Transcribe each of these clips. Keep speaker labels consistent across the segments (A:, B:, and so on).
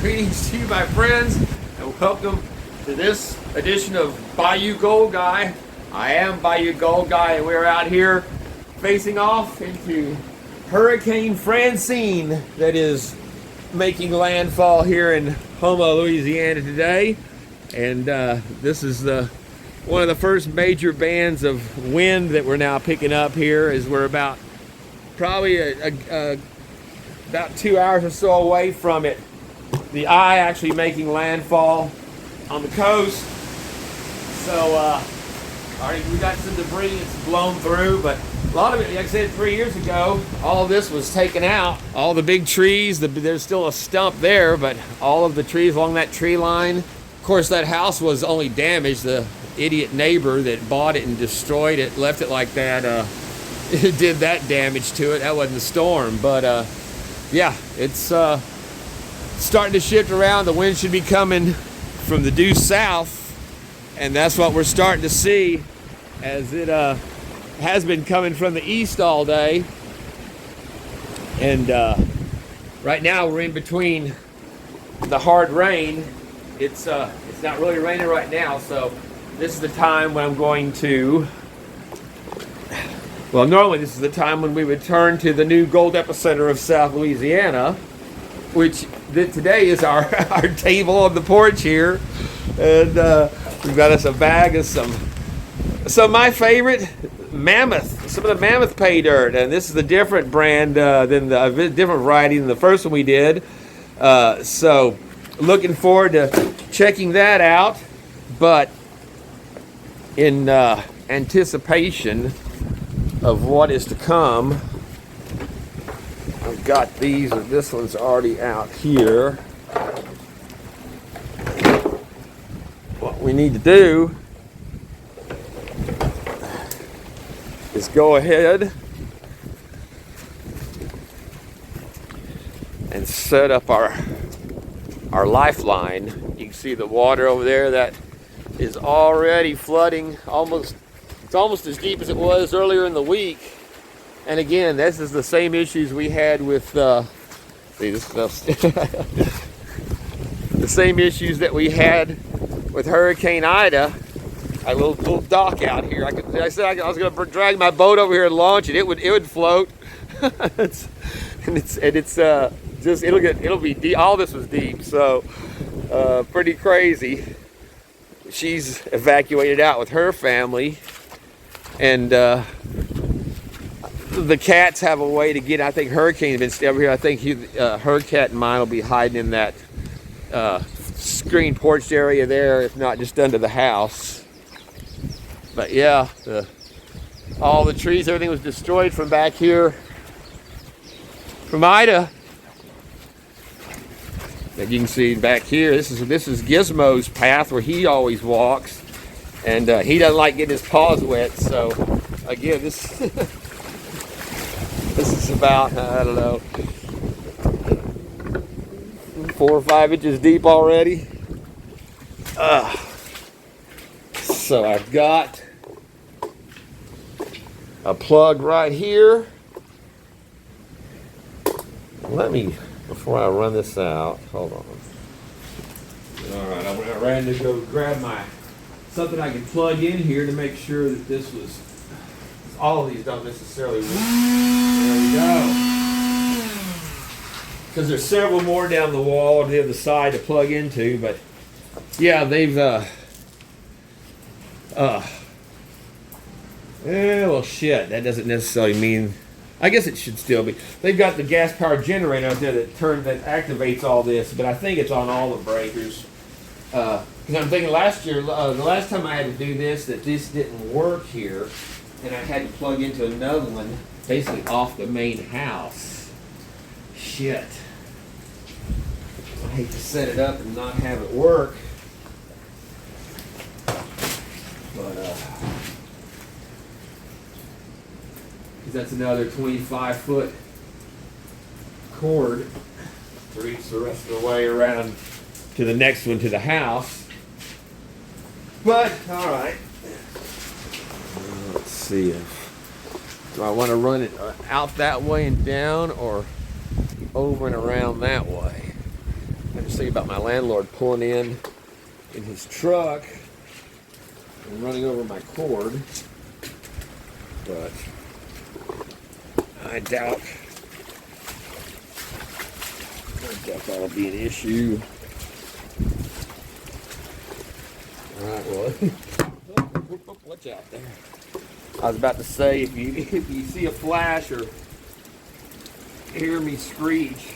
A: Greetings to you, my friends, and welcome to this edition of Bayou Gold Guy. I am Bayou Gold Guy, and we're out here facing off into Hurricane Francine that is making landfall here in Houma, Louisiana today. And this is one of the first major bands of wind that we're now picking up here, as we're about probably about 2 hours or so away from it. The eye actually making landfall on the coast. So we got some debris that's blown through, but a lot of it, like I said 3 years ago, all of this was taken out. All the big trees, there's still a stump there, but all of the trees along that tree line. Of course, that house was only damaged. The idiot neighbor that bought it and destroyed it, left it like that, it did that damage to it. That wasn't the storm, but yeah, it's starting to shift around. The wind should be coming from the due south, and that's what we're starting to see, as it has been coming from the east all day. And right now we're in between the hard rain. It's not really raining right now, so this is the time when I'm going to, well, normally this is the time when we would turn to the new gold epicenter of South Louisiana, which today is our table on the porch here. And we've got us a bag of some of my favorite Mammoth, some of the Mammoth pay dirt. And this is a different brand than a different variety than the first one we did. So looking forward to checking that out. But in anticipation of what is to come, I've got these, and this one's already out here. What we need to do is go ahead and set up our lifeline. You can see the water over there that is already flooding. It's almost as deep as it was earlier in the week. And again, this is the same issues we had with see, this stuff's the same issues that we had with Hurricane Ida. A little dock out here. I said I was going to drag my boat over here and launch it. It would float. It'll be deep. All this was deep, so pretty crazy. She's evacuated out with her family, and the cats have a way to get. I think Hurricane's been staying over here. I think her cat and mine will be hiding in that screen porch area there, if not just under the house. But yeah, all the trees, everything was destroyed from back here from Ida. As you can see back here, this is Gizmo's path where he always walks, and he doesn't like getting his paws wet. So again, this is about, I don't know, 4 or 5 inches deep already. So I've got a plug right here. Before I run this out, hold on. All right, I ran to go grab something I can plug in here to make sure that this was, all of these don't necessarily work. There we go. Because there's several more down the wall on the other side to plug into, but yeah, they've, well, shit, that doesn't necessarily mean, I guess it should still be. They've got the gas-powered generator out there that activates all this, but I think it's on all the breakers. Because I'm thinking last year, the last time I had to do this, that this didn't work here, and I had to plug into another one, basically off the main house. Shit. I hate to set it up and not have it work. But, that's another 25-foot cord to reach the rest of the way around to the next one to the house. But, all right. Let's see do I want to run it out that way and down, or over and around that way? to see about my landlord pulling in his truck and running over my cord, but I doubt that'll be an issue. All right, well, watch out there. I was about to say, if you see a flash or hear me screech,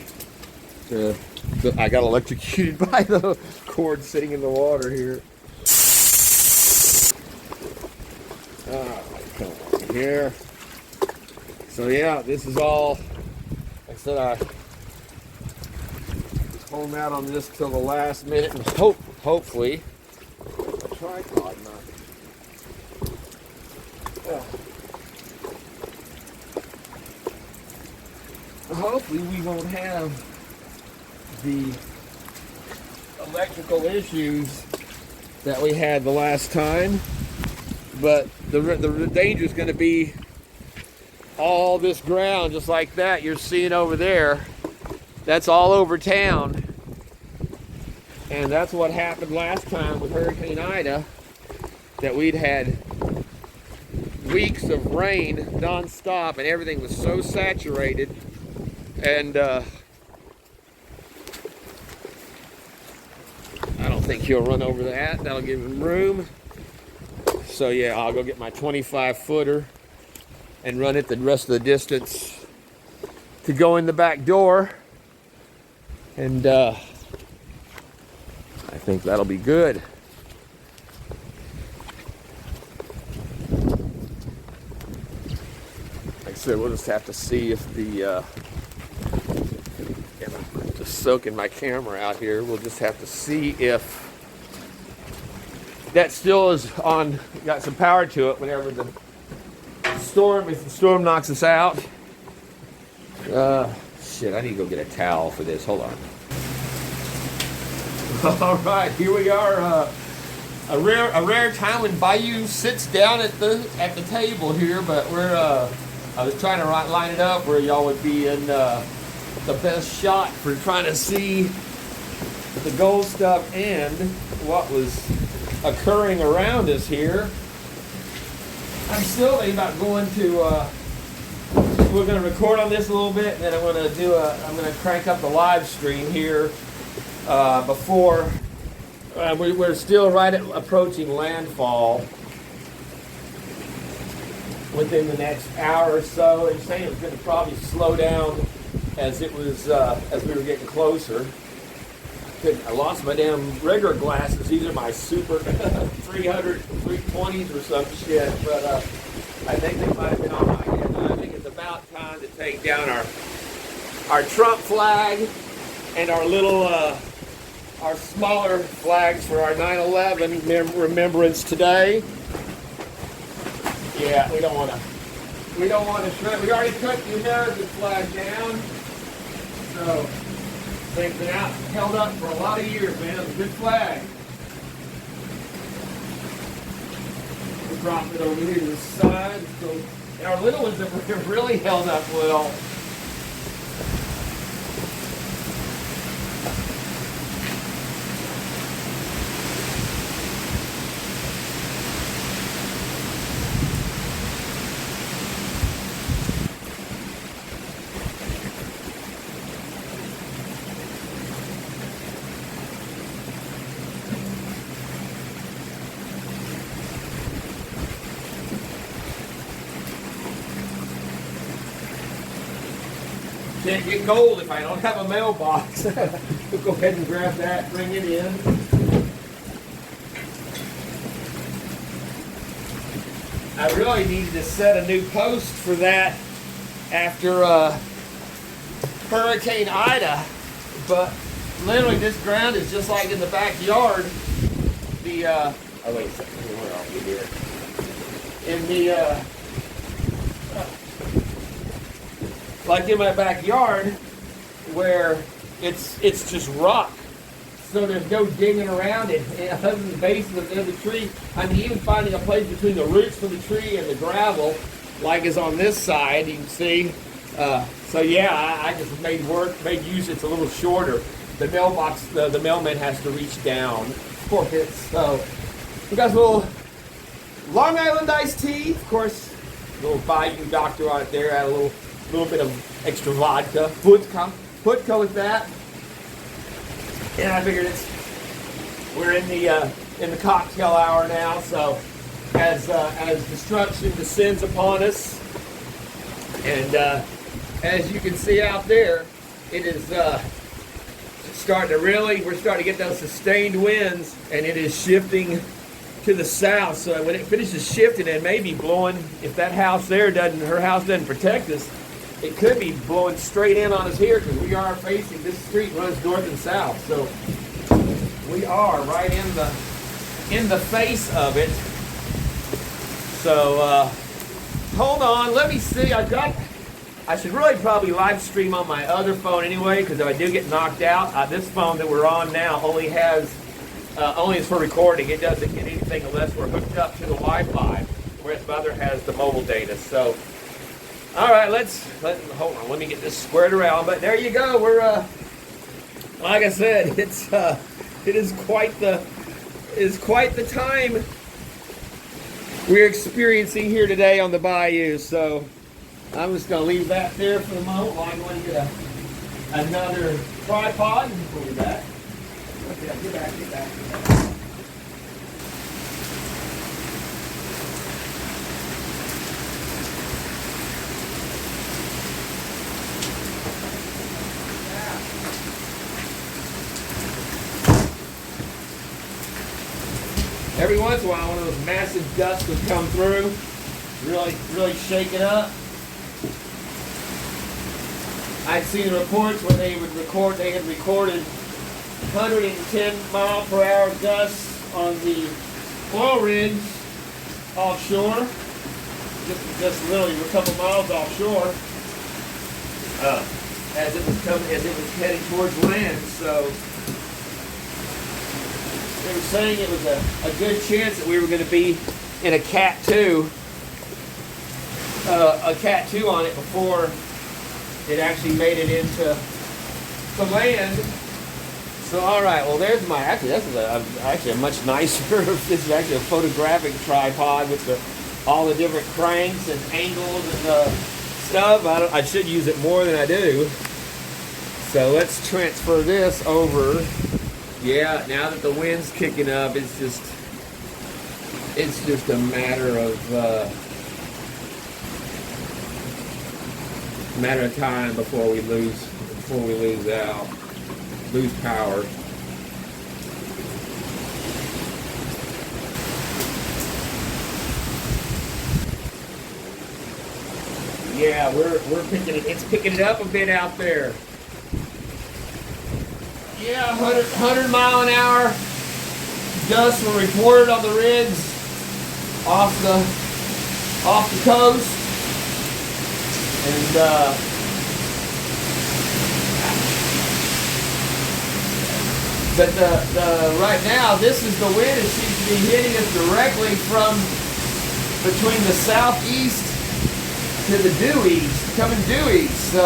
A: I got electrocuted by the cord sitting in the water here. All right, come on here. So yeah, this is all. Like I said, I holding out on this till the last minute, and hopefully, a tripod not. Hopefully we won't have the electrical issues that we had the last time, but the danger is going to be all this ground just like that you're seeing over there. That's all over town, and that's what happened last time with Hurricane Ida, that we'd had weeks of rain non-stop and everything was so saturated, and I don't think he'll run over that. That'll give him room. So yeah, I'll go get my 25-footer and run it the rest of the distance to go in the back door, and I think that'll be good. Like I said, we'll just have to see if the I'm just soaking my camera out here. We'll just have to see if that still is on, got some power to it whenever the storm, if the storm knocks us out. Shit, I need to go get a towel for this. Hold on. All right, here we are. A rare time when Bayou sits down at the table here, but I was trying to line it up where y'all would be in the best shot for trying to see the gold stuff and what was occurring around us here. I'm still thinking about going to. We're going to record on this a little bit, and then I'm going to crank up the live stream here before we're still right at approaching landfall within the next hour or so. They're saying it's going to probably slow down as it was as we were getting closer. I lost my damn regular glasses. These are my super 320s or some shit, but I think they might have been on my head. I think it's about time to take down our Trump flag and our little our smaller flags for our 9/11 remembrance today. Yeah, we don't want to shred. We already cut the American flag down, so they've been out held up for a lot of years, man. It's a good flag. We dropped it over here to the side. So, and our little ones have really held up well. Can't get gold if I don't have a mailbox. We'll go ahead and grab that, bring it in. I really needed to set a new post for that after Hurricane Ida, but literally this ground is just like in the backyard. The oh wait a second, where are we here? In the like in my backyard, where it's just rock, so there's no digging around it. Other than the base of the tree, I mean, even finding a place between the roots of the tree and the gravel, like is on this side, you can see. So yeah, I just made use. It's a little shorter. the mailbox, the mailman has to reach down for it. So we got a little Long Island iced tea, of course, a little Bayou Doctor on it there, add a little bit of extra vodka, vodka with that. And I figured we're in the cocktail hour now, so as destruction descends upon us, and as you can see out there, it is starting to we're starting to get those sustained winds, and it is shifting to the south. So when it finishes shifting and maybe blowing, if that house there her house doesn't protect us, it could be blowing straight in on us here, because we are facing, this street runs north and south, so we are right in the face of it. So hold on, let me see. I should really probably live stream on my other phone anyway, because if I do get knocked out, this phone that we're on now only is for recording. It doesn't get anything unless we're hooked up to the Wi-Fi, whereas my other has the mobile data. So, all right, hold on. Let me get this squared around. But there you go. We're like I said, it is quite the time we're experiencing here today on the bayou. So I'm just going to leave that there for the moment while I'm going to get another tripod. We'll be back. Okay, get back. Every once in a while, one of those massive gusts would come through, really shake it up. I'd seen reports where they had recorded 110 mile per hour gusts on the oil rigs offshore, just literally a couple miles offshore, as it was heading towards land. So they were saying it was a good chance that we were going to be in a Cat 2 on it before it actually made it into the land. So all right, well there's my, actually this is actually a much nicer, this is actually a photographic tripod with all the different cranks and angles and stuff. I should use it more than I do. So let's transfer this over. Yeah, now that the wind's kicking up, it's just a matter of time before we lose power. Yeah, it's picking it up a bit out there. Yeah, 100 mile an hour gusts were reported on the rigs off the coast, and but right now this is the wind. It seems to be hitting us directly from between the southeast to the due east, coming due east. So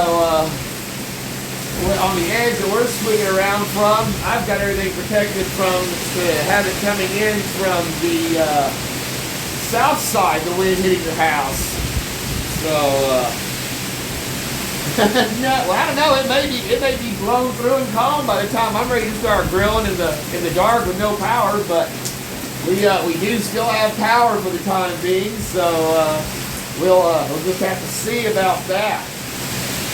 A: on the edge that we're swinging around from, I've got everything protected from have it coming in from the south side, the wind hitting the house. So no, well, I don't know. It may be blown through and calm by the time I'm ready to start grilling in the dark with no power. But we do still have power for the time being. So we'll just have to see about that.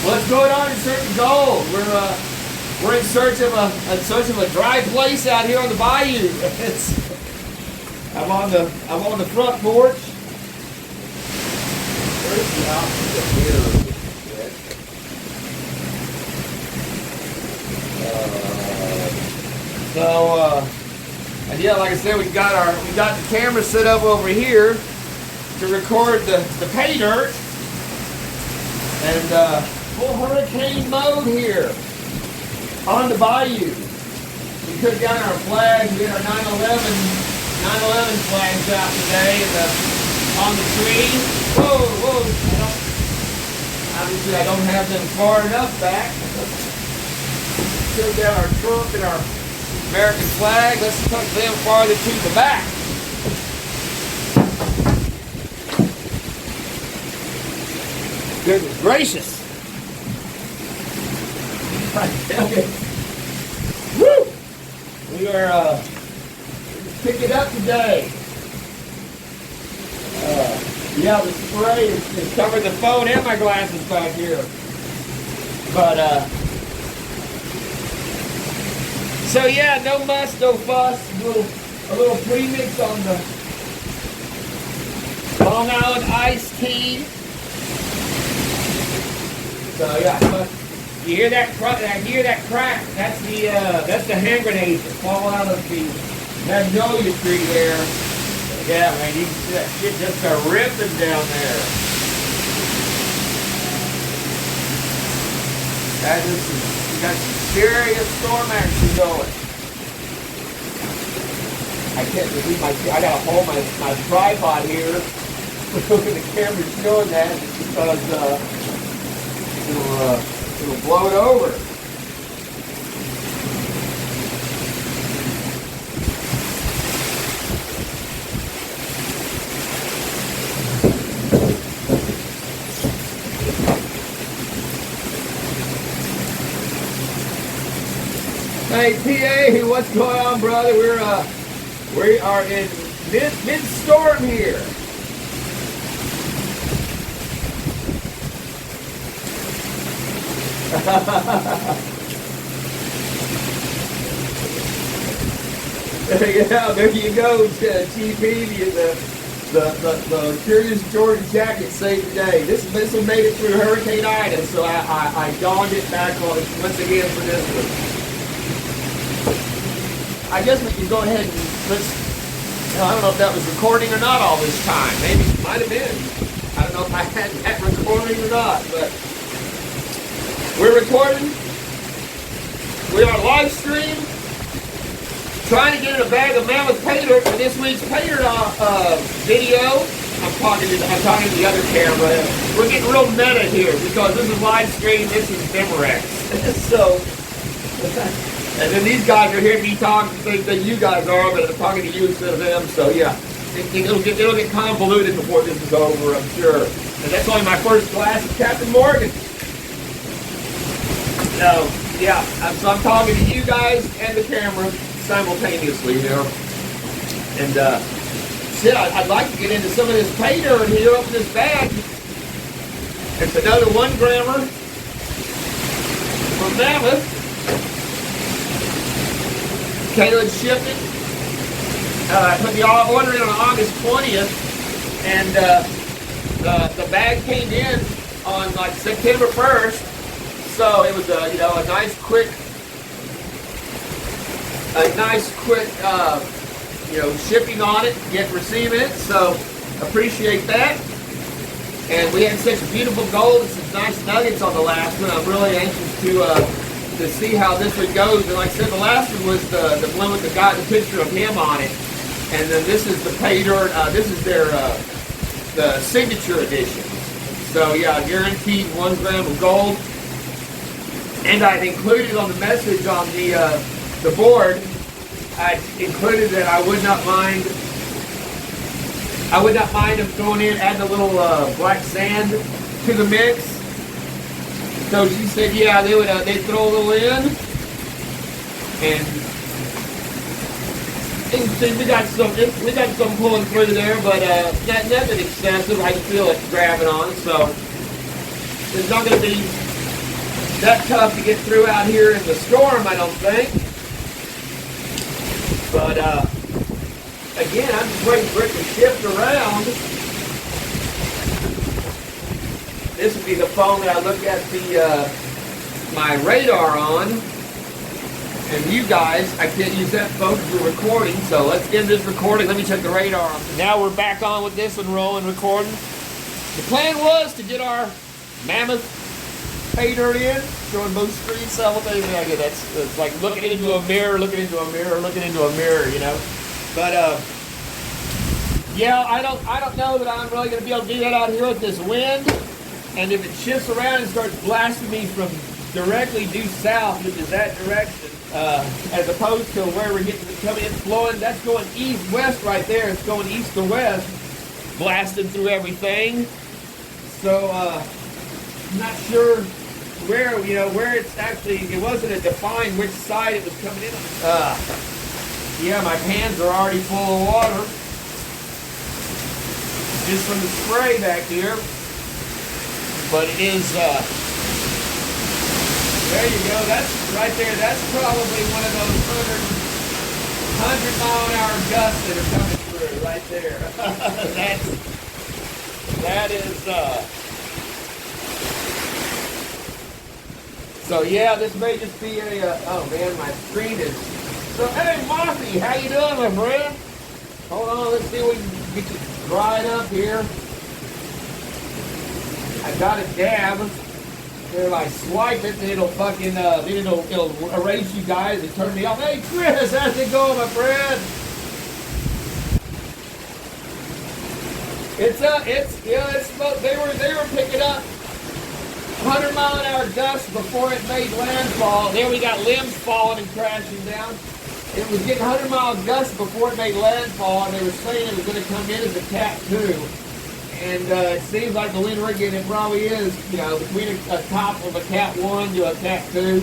A: What's going on in search of gold? We're in search of a dry place out here on the bayou. I'm on the front porch. Where's the opposite here? And yeah, like I said, we got the camera set up over here to record the pay dirt, and full hurricane mode here on the bayou. We took down our flags. We had our 9/11 flags out today on the tree. Whoa! Obviously, I don't have them far enough back show down our Trump and our American flag. Let's tuck them farther to the back. Goodness gracious. Woo! We are picking up today. Yeah, the spray is covering the phone and my glasses back here. But, so yeah, no muss, no fuss. A little premix on the Long Island iced tea. So yeah, you hear that crack? That's the hand grenades that fall out of the magnolia tree there. Yeah, man, you can see that shit just ripping down there. That is you got some serious storm action going. I can't believe I gotta hold my tripod here. Look at the camera showing that because it'll blow it over. Hey PA, what's going on, brother? We are in mid-storm here. Yeah, there you go, GP. The Curious Jordan jacket saved the day. This one made it through Hurricane Ida, so I donned it back on once again for this one. I guess we can go ahead and I don't know if that was recording or not all this time. Maybe it might have been. I don't know if I had that recording or not, but we're recording. We are live stream. Trying to get in a bag of Mammoth Paydirt for this week's Paydirt video. I'm talking to the other camera. We're getting real meta here because this is live stream. This is Memorex. So. And then these guys are hearing me talk the same thing you guys are, but I'm talking to you instead of them. So yeah, it'll get convoluted before this is over, I'm sure. And that's only my first glass of Captain Morgan. So yeah, so I'm talking to you guys and the camera simultaneously, you know. And shit, I'd like to get into some of this Paydirt here. Open this bag. It's another 1 grammer from Mammoth. Caleb shipped it. I put the order in on August 20th, and the bag came in on like September 1st. So it was a nice quick shipping on it, get receiving it. So appreciate that. And we had such beautiful gold and some nice nuggets on the last one. I'm really anxious to see how this one goes. And like I said, the last one was the one with the picture of him on it. And then this is the Paydirt. This is their the signature edition. So yeah, guaranteed 1 gram of gold. And I included on the message on the board, I included that I would not mind them throwing in, adding a little black sand to the mix. So she said, yeah, they'd throw a little in, and we got some pulling through there, but nothing excessive. I can feel it grabbing on, so it's not going to be that tough to get through out here in the storm, I don't think. But again, I'm just waiting for it to shift around. This would be the phone that I look at my radar on. And you guys, I can't use that phone because we're recording. So let's end this recording. Let me check the radar. Now we're back on with this one, rolling, recording. The plan was to get our Mammoth Paydirt in, showing both screens simultaneously. I guess that's like looking into a mirror, looking into a mirror, looking into a mirror, you know. But yeah, I don't know that I'm really going to be able to do that out here with this wind. And if it shifts around and starts blasting me from directly due south, which is that direction, as opposed to where we're getting coming in flowing. That's going east-west right there. It's going east to west, blasting through everything. So I'm not sure where, where it's actually, it wasn't a defined which side it was coming in on. Yeah, my pans are already full of water. Just from the spray back here. But it is, there you go, that's right there, that's probably one of those 100 mile an hour gusts that are coming through right there. that is, so yeah, this may just be a, oh man, my screen is, so hey Mothy, how you doing my friend? Hold on, let's see if we can get you dried up here. I got a dab. If I swipe it, then it'll fucking, it'll erase you guys and turn me off. Hey Chris, how's it going, my friend? They were picking up 100 mile an hour gusts before it made landfall. There we got limbs falling and crashing down. It was getting 100 mile gusts before it made landfall, and they were saying it was going to come in as a Cat 2. And it seems like the wind rigging, it probably is, between a top of a Cat 1 to a Cat 2.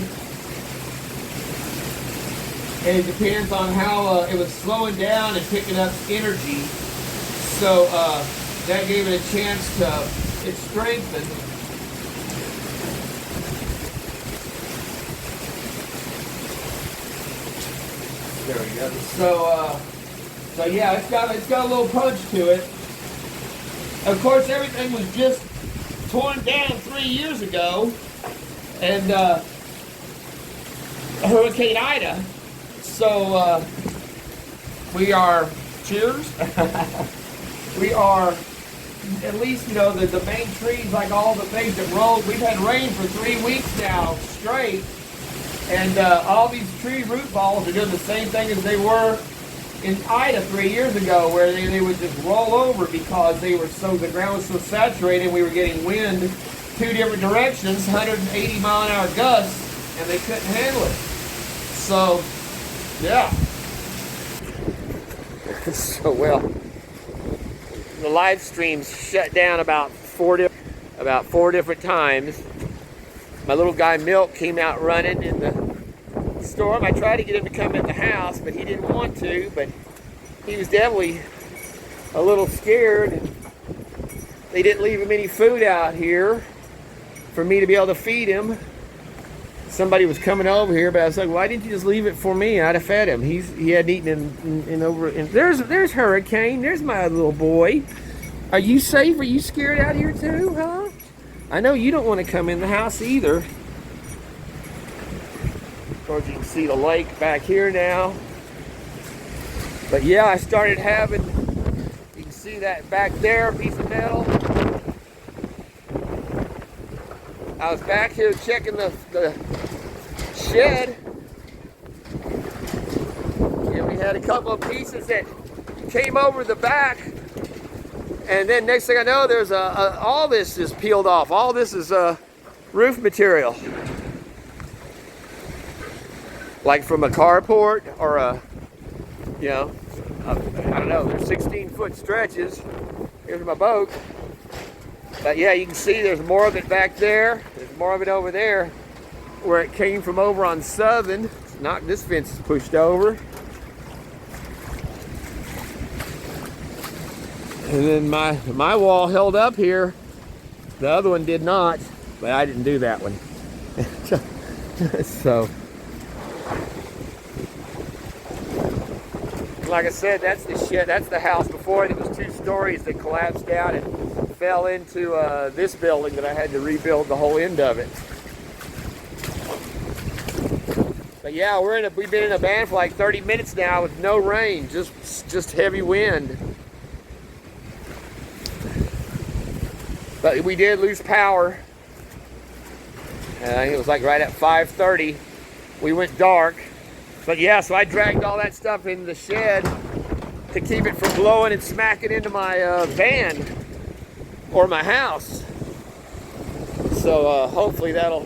A: And it depends on how it was slowing down and picking up energy. So that gave it a chance to, it strengthened. There we go. So yeah, it's got a little punch to it. Of course, everything was just torn down 3 years ago, and Hurricane Ida. So we are, cheers. We are, at least the main trees, like all the things that rolled. We've had rain for 3 weeks now straight, and all these tree root balls are doing the same thing as they were in Ida 3 years ago, where they would just roll over because the ground was so saturated. We were getting wind 2 different directions, 180 mile an hour gusts, and they couldn't handle it. So, yeah. So well, the live streams shut down about four different times. My little guy Milk came out running in the storm. I tried to get him to come in the house, but he didn't want to. But he was definitely a little scared. And they didn't leave him any food out here for me to be able to feed him. Somebody was coming over here, but I was like, "Why didn't you just leave it for me? I'd have fed him." He hadn't eaten in over. And there's Hurricane. There's my little boy. Are you safe? Are you scared out here too, huh? I know you don't want to come in the house either. Of course, you can see the lake back here now. But yeah, I started having, you can see that back there, piece of metal. I was back here checking the shed. And we had a couple of pieces that came over the back. And then next thing I know, there's all this is peeled off. All this is roof material. Like from a carport or I don't know, there's 16-foot stretches. Here's my boat. But yeah, you can see there's more of it back there. There's more of it over there where it came from over on Southern. This fence is pushed over. And then my wall held up here. The other one did not, but I didn't do that one. So, like I said, that's the shed. That's the house before it. It was 2 stories that collapsed down and fell into this building that I had to rebuild the whole end of it. But yeah, we've been in a band for like 30 minutes now with no rain, just heavy wind. But we did lose power. It was like right at 5:30. We went dark. But yeah, so I dragged all that stuff in the shed to keep it from blowing and smacking into my van or my house. So hopefully that'll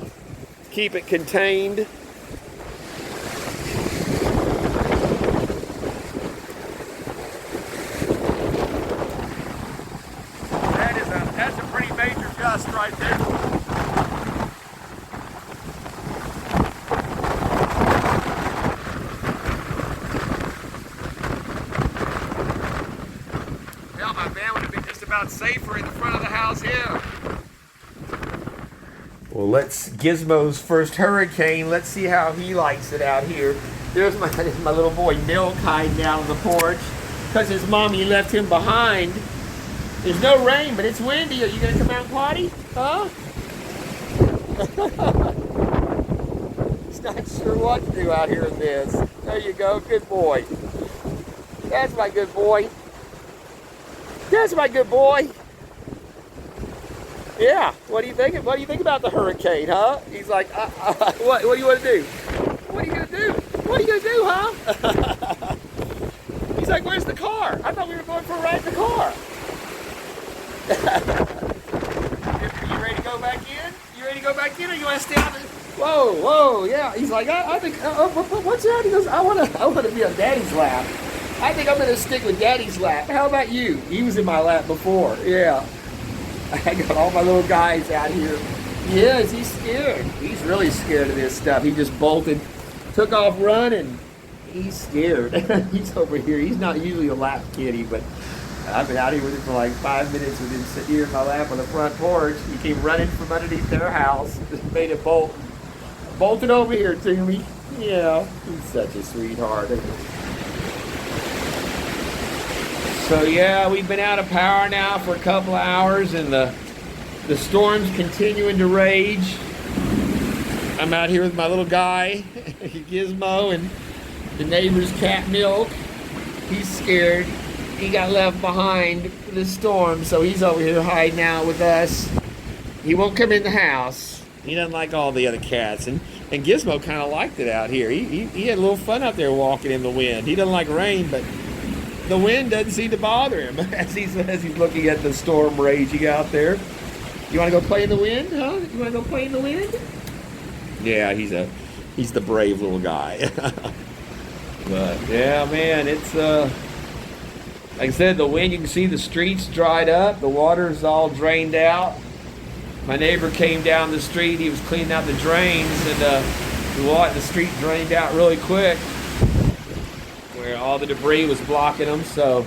A: keep it contained. That's a pretty major gust right there. Well, my van would have been just about safer in the front of the house here. Well, let's Gizmo's first hurricane. Let's see how he likes it out here. There's my little boy Milk hiding down on the porch because his mommy left him behind. There's no rain, but it's windy. Are you gonna come out and potty? Huh? He's not sure what to do out here in this. There you go, good boy. That's my good boy. That's my good boy. Yeah, what do you think? What do you think about the hurricane, huh? He's like, what do you want to do? What are you gonna do? What are you gonna do, huh? He's like, where's the car? I thought we were going for a ride in the car. You ready to go back in? You ready to go back in, or you want to stay out there? Whoa, whoa, yeah. He's like, I think, what's that? He goes, I want to be on Daddy's lap. I think I'm going to stick with Daddy's lap. How about you? He was in my lap before. Yeah. I got all my little guys out here. Yes, he's scared. He's really scared of this stuff. He just bolted, took off running. He's scared. He's over here. He's not usually a lap kitty, but I've been out here with him for like 5 minutes with him sitting here in my lap on the front porch. He came running from underneath their house, just made a bolt, bolted over here to me. Yeah, he's such a sweetheart. So yeah, we've been out of power now for a couple of hours, and the storm's continuing to rage. I'm out here with my little guy, Gizmo, and the neighbor's cat Milk. He's scared. He got left behind for the storm, so he's over here hiding out with us. He won't come in the house. He doesn't like all the other cats, and Gizmo kind of liked it out here. He had a little fun out there walking in the wind. He doesn't like rain, but the wind doesn't seem to bother him as he's looking at the storm raging out there. You want to go play in the wind, huh? You want to go play in the wind? Yeah, he's the brave little guy. But yeah, man, it's like I said, the wind, you can see the streets dried up. The water's all drained out. My neighbor came down the street. He was cleaning out the drains, and the street drained out really quick where all the debris was blocking them. So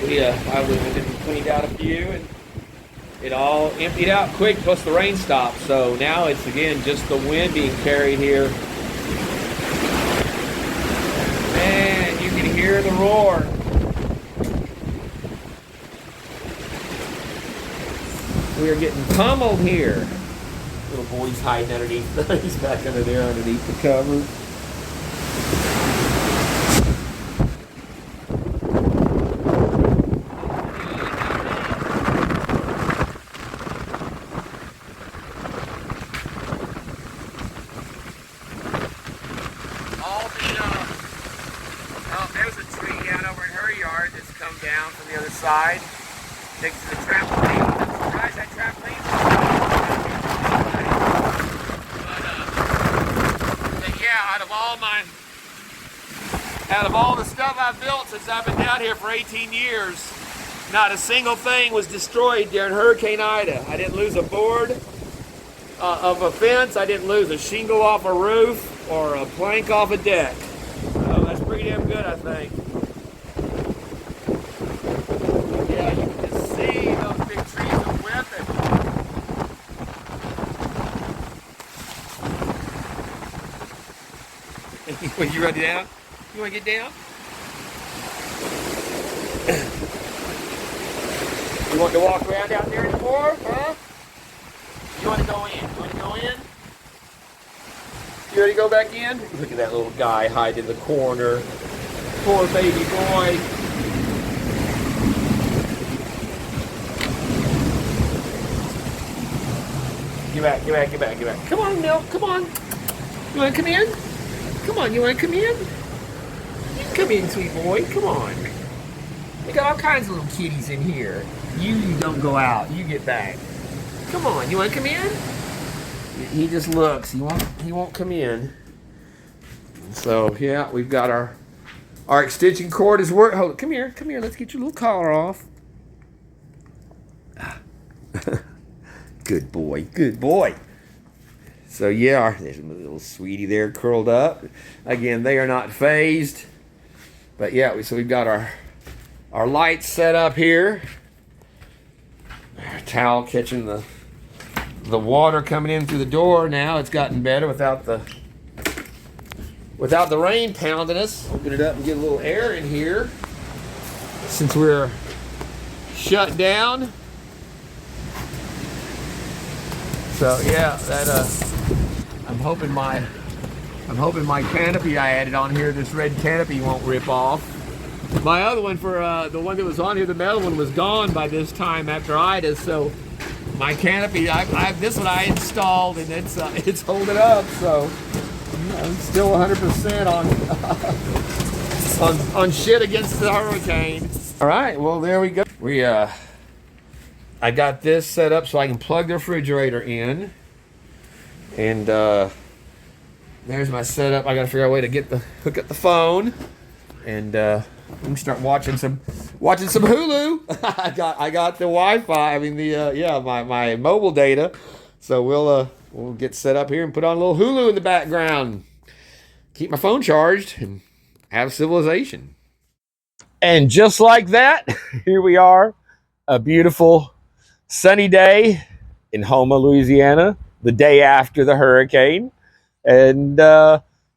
A: I went and cleaned out a few, and it all emptied out quick, plus the rain stopped. So now it's, again, just the wind being carried here. Man, you can hear the roar. We are getting pummeled here. Little boy's hiding underneath. He's back under there underneath the cover. There's a tree down over in her yard that's come down from the other side next to the trampoline. I'm surprised that trampoline. But yeah, out of all the stuff I've built since I've been down here for 18 years, not a single thing was destroyed during Hurricane Ida. I didn't lose a board of a fence. I didn't lose a shingle off a roof or a plank off a deck. So that's pretty damn good, I think. Yeah, you can just see those big trees are whipping. You ready down? You want to get down? You want to walk around out there anymore, huh? You want to go in? You want to go in? You ready to go back in? Look at that little guy hiding in the corner. Poor baby boy. Get back, get back, get back, get back. Come on, Milk, come on. You want to come in? Come on, you want to come in? You can come in, sweet boy, come on. We got all kinds of little kitties in here. You don't go out, you get back. Come on, you want to come in? He just looks. He won't come in. So yeah, we've got our extension cord is working. Hold it. Come here. Let's get your little collar off. Good boy. So yeah, there's a little sweetie there curled up. Again, they are not phased. But yeah, so we've got our lights set up here. Our towel catching the water coming in through the door. Now it's gotten better without the rain pounding us. Open it up and get a little air in here since we're shut down. So yeah, that I'm hoping my canopy I added on here, this red canopy, won't rip off. My other one for the one that was on here, the metal one, was gone by this time after Ida. So my canopy, this one I installed, and it's holding up. So I'm still 100% on shit against the hurricane. All right, well there we go. I got this set up so I can plug the refrigerator in, and there's my setup. I got to figure out a way to hook up the phone, and we can start watching some Hulu. I got the Wi-Fi. I mean my mobile data. So we'll get set up here and put on a little Hulu in the background. Keep my phone charged and have civilization. And just like that, here we are, a beautiful sunny day in Houma, Louisiana, the day after the hurricane. And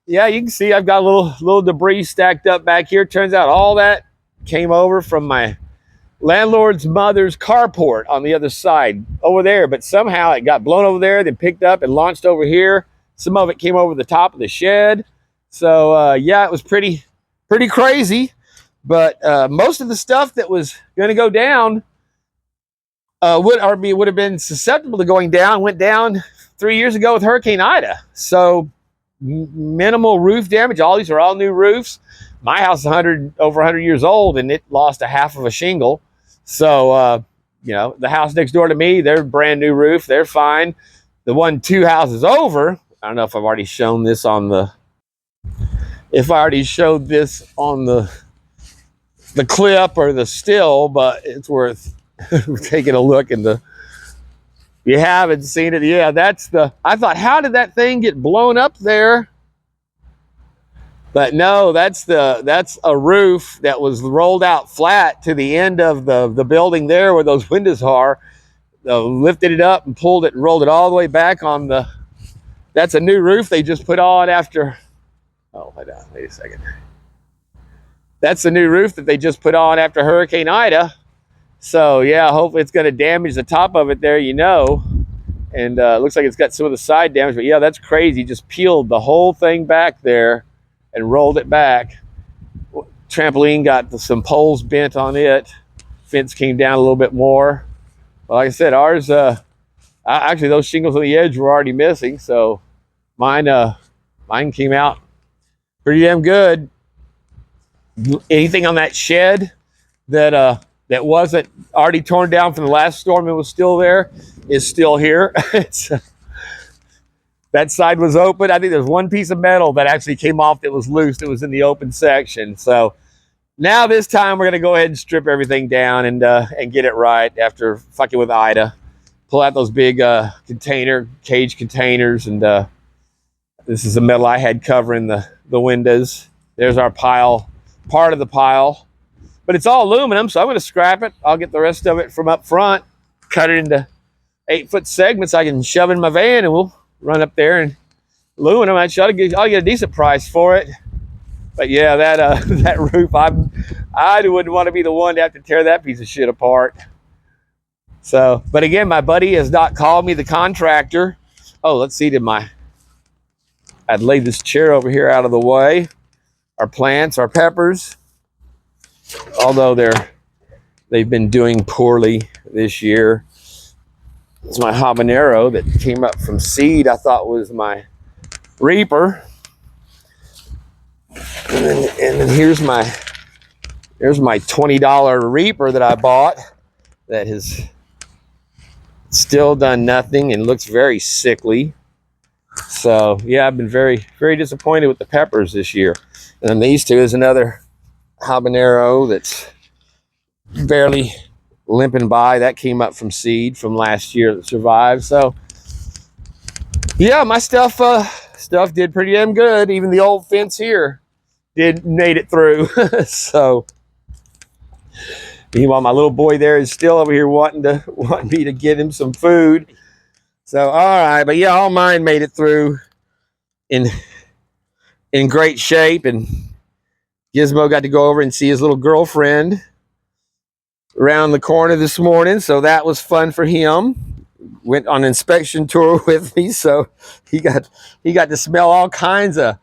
A: yeah, you can see I've got a little debris stacked up back here. Turns out all that came over from my landlord's mother's carport on the other side over there, but somehow it got blown over there, then picked up and launched over here. Some of it came over the top of the shed. So yeah, it was pretty crazy. But most of the stuff that was going to go down would have been susceptible to going down went down 3 years ago with Hurricane Ida. So minimal roof damage. All these are all new roofs. My house is over 100 years old, and it lost a half of a shingle. So the house next door to me, they're brand new roof. They're fine. The one 2 houses over, I don't know if I've already shown this on the clip or the still, but it's worth taking a look. And if you haven't seen it, yeah, I thought, how did that thing get blown up there? But no, that's a roof that was rolled out flat to the end of the building there where those windows are. Lifted it up and pulled it and rolled it all the way back on that's a new roof they just put on after, wait a second. That's the new roof that they just put on after Hurricane Ida. So yeah, hopefully it's going to damage the top of it there, and looks like it's got some of the side damage. But yeah, that's crazy. Just peeled the whole thing back there and rolled it back. Trampoline got some poles bent on it. Fence came down a little bit more. Well, like I said, ours, actually those shingles on the edge were already missing. So mine came out pretty damn good. Anything on that shed that wasn't already torn down from the last storm and was still there is still here. That side was open. I think there's one piece of metal that actually came off that was loose. It was in the open section. So now this time we're going to go ahead and strip everything down and get it right after fucking with Ida. Pull out those big cage containers, and this is the metal I had covering the windows. There's our pile, part of the pile. But it's all aluminum, so I'm going to scrap it. I'll get the rest of it from up front, cut it into 8-foot segments I can shove in my van, and we'll run up there and aluminum. I'll get a decent price for it. But yeah, that roof, I wouldn't want to be the one to have to tear that piece of shit apart. So, but again, my buddy has not called me, the contractor. Oh, let's see, I'd lay this chair over here out of the way. Our plants, our peppers, although they've been doing poorly this year. It's my habanero that came up from seed. I thought was my reaper. And then here's my $20 reaper that I bought that has still done nothing and looks very sickly. So yeah, I've been very, very disappointed with the peppers this year. And then these two is another habanero that's barely limping by. That came up from seed from last year that survived. So yeah, my stuff did pretty damn good. Even the old fence here made it through. So meanwhile, my little boy there is still over here wanting me to get him some food. So all right, but yeah, all mine made it through in great shape, and Gizmo got to go over and see his little girlfriend around the corner this morning, so that was fun for him. Went on an inspection tour with me, so he got to smell all kinds of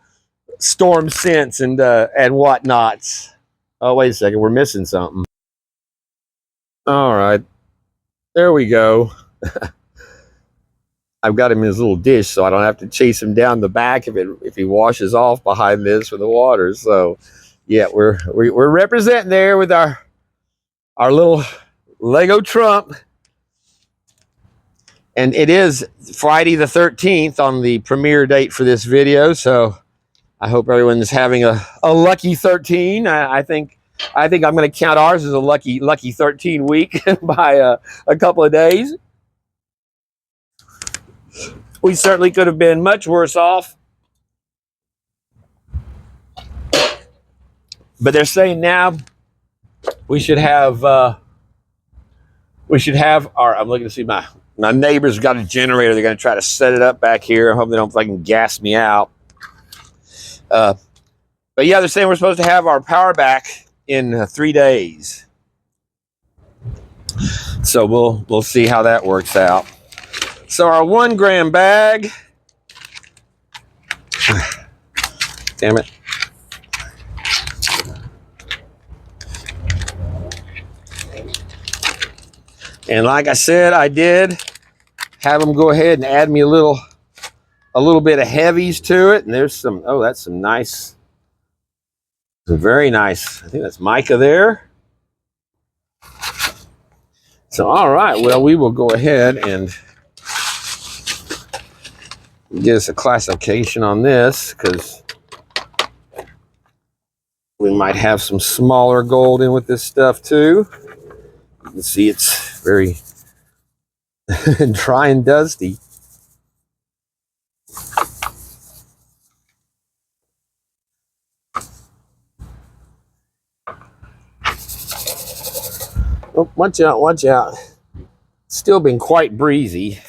A: storm scents and whatnots. Oh, wait a second, we're missing something. All right, there we go. I've got him in his little dish, so I don't have to chase him down the back if he washes off behind this with the water. So, yeah, we're representing there with our little Lego Trump. And it is Friday the 13th on the premiere date for this video. So I hope everyone is having a lucky 13. I think I'm going to count ours as a lucky 13 week by a couple of days. We certainly could have been much worse off. But they're saying now we should have our, I'm looking to see my neighbor's got a generator. They're going to try to set it up back here. I hope they don't fucking gas me out. But yeah, they're saying we're supposed to have our power back in 3 days. So we'll see how that works out. So our 1 gram bag. Damn it. And like I said, I did have them go ahead and add me a little bit of heavies to it. And there's some, oh, that's some nice, some very nice, I think that's mica there. So, all right, well, we will go ahead and get us a classification on this, because we might have some smaller gold in with this stuff too. You can see it's very dry and dusty. Oh, watch out, watch out. Still been quite breezy.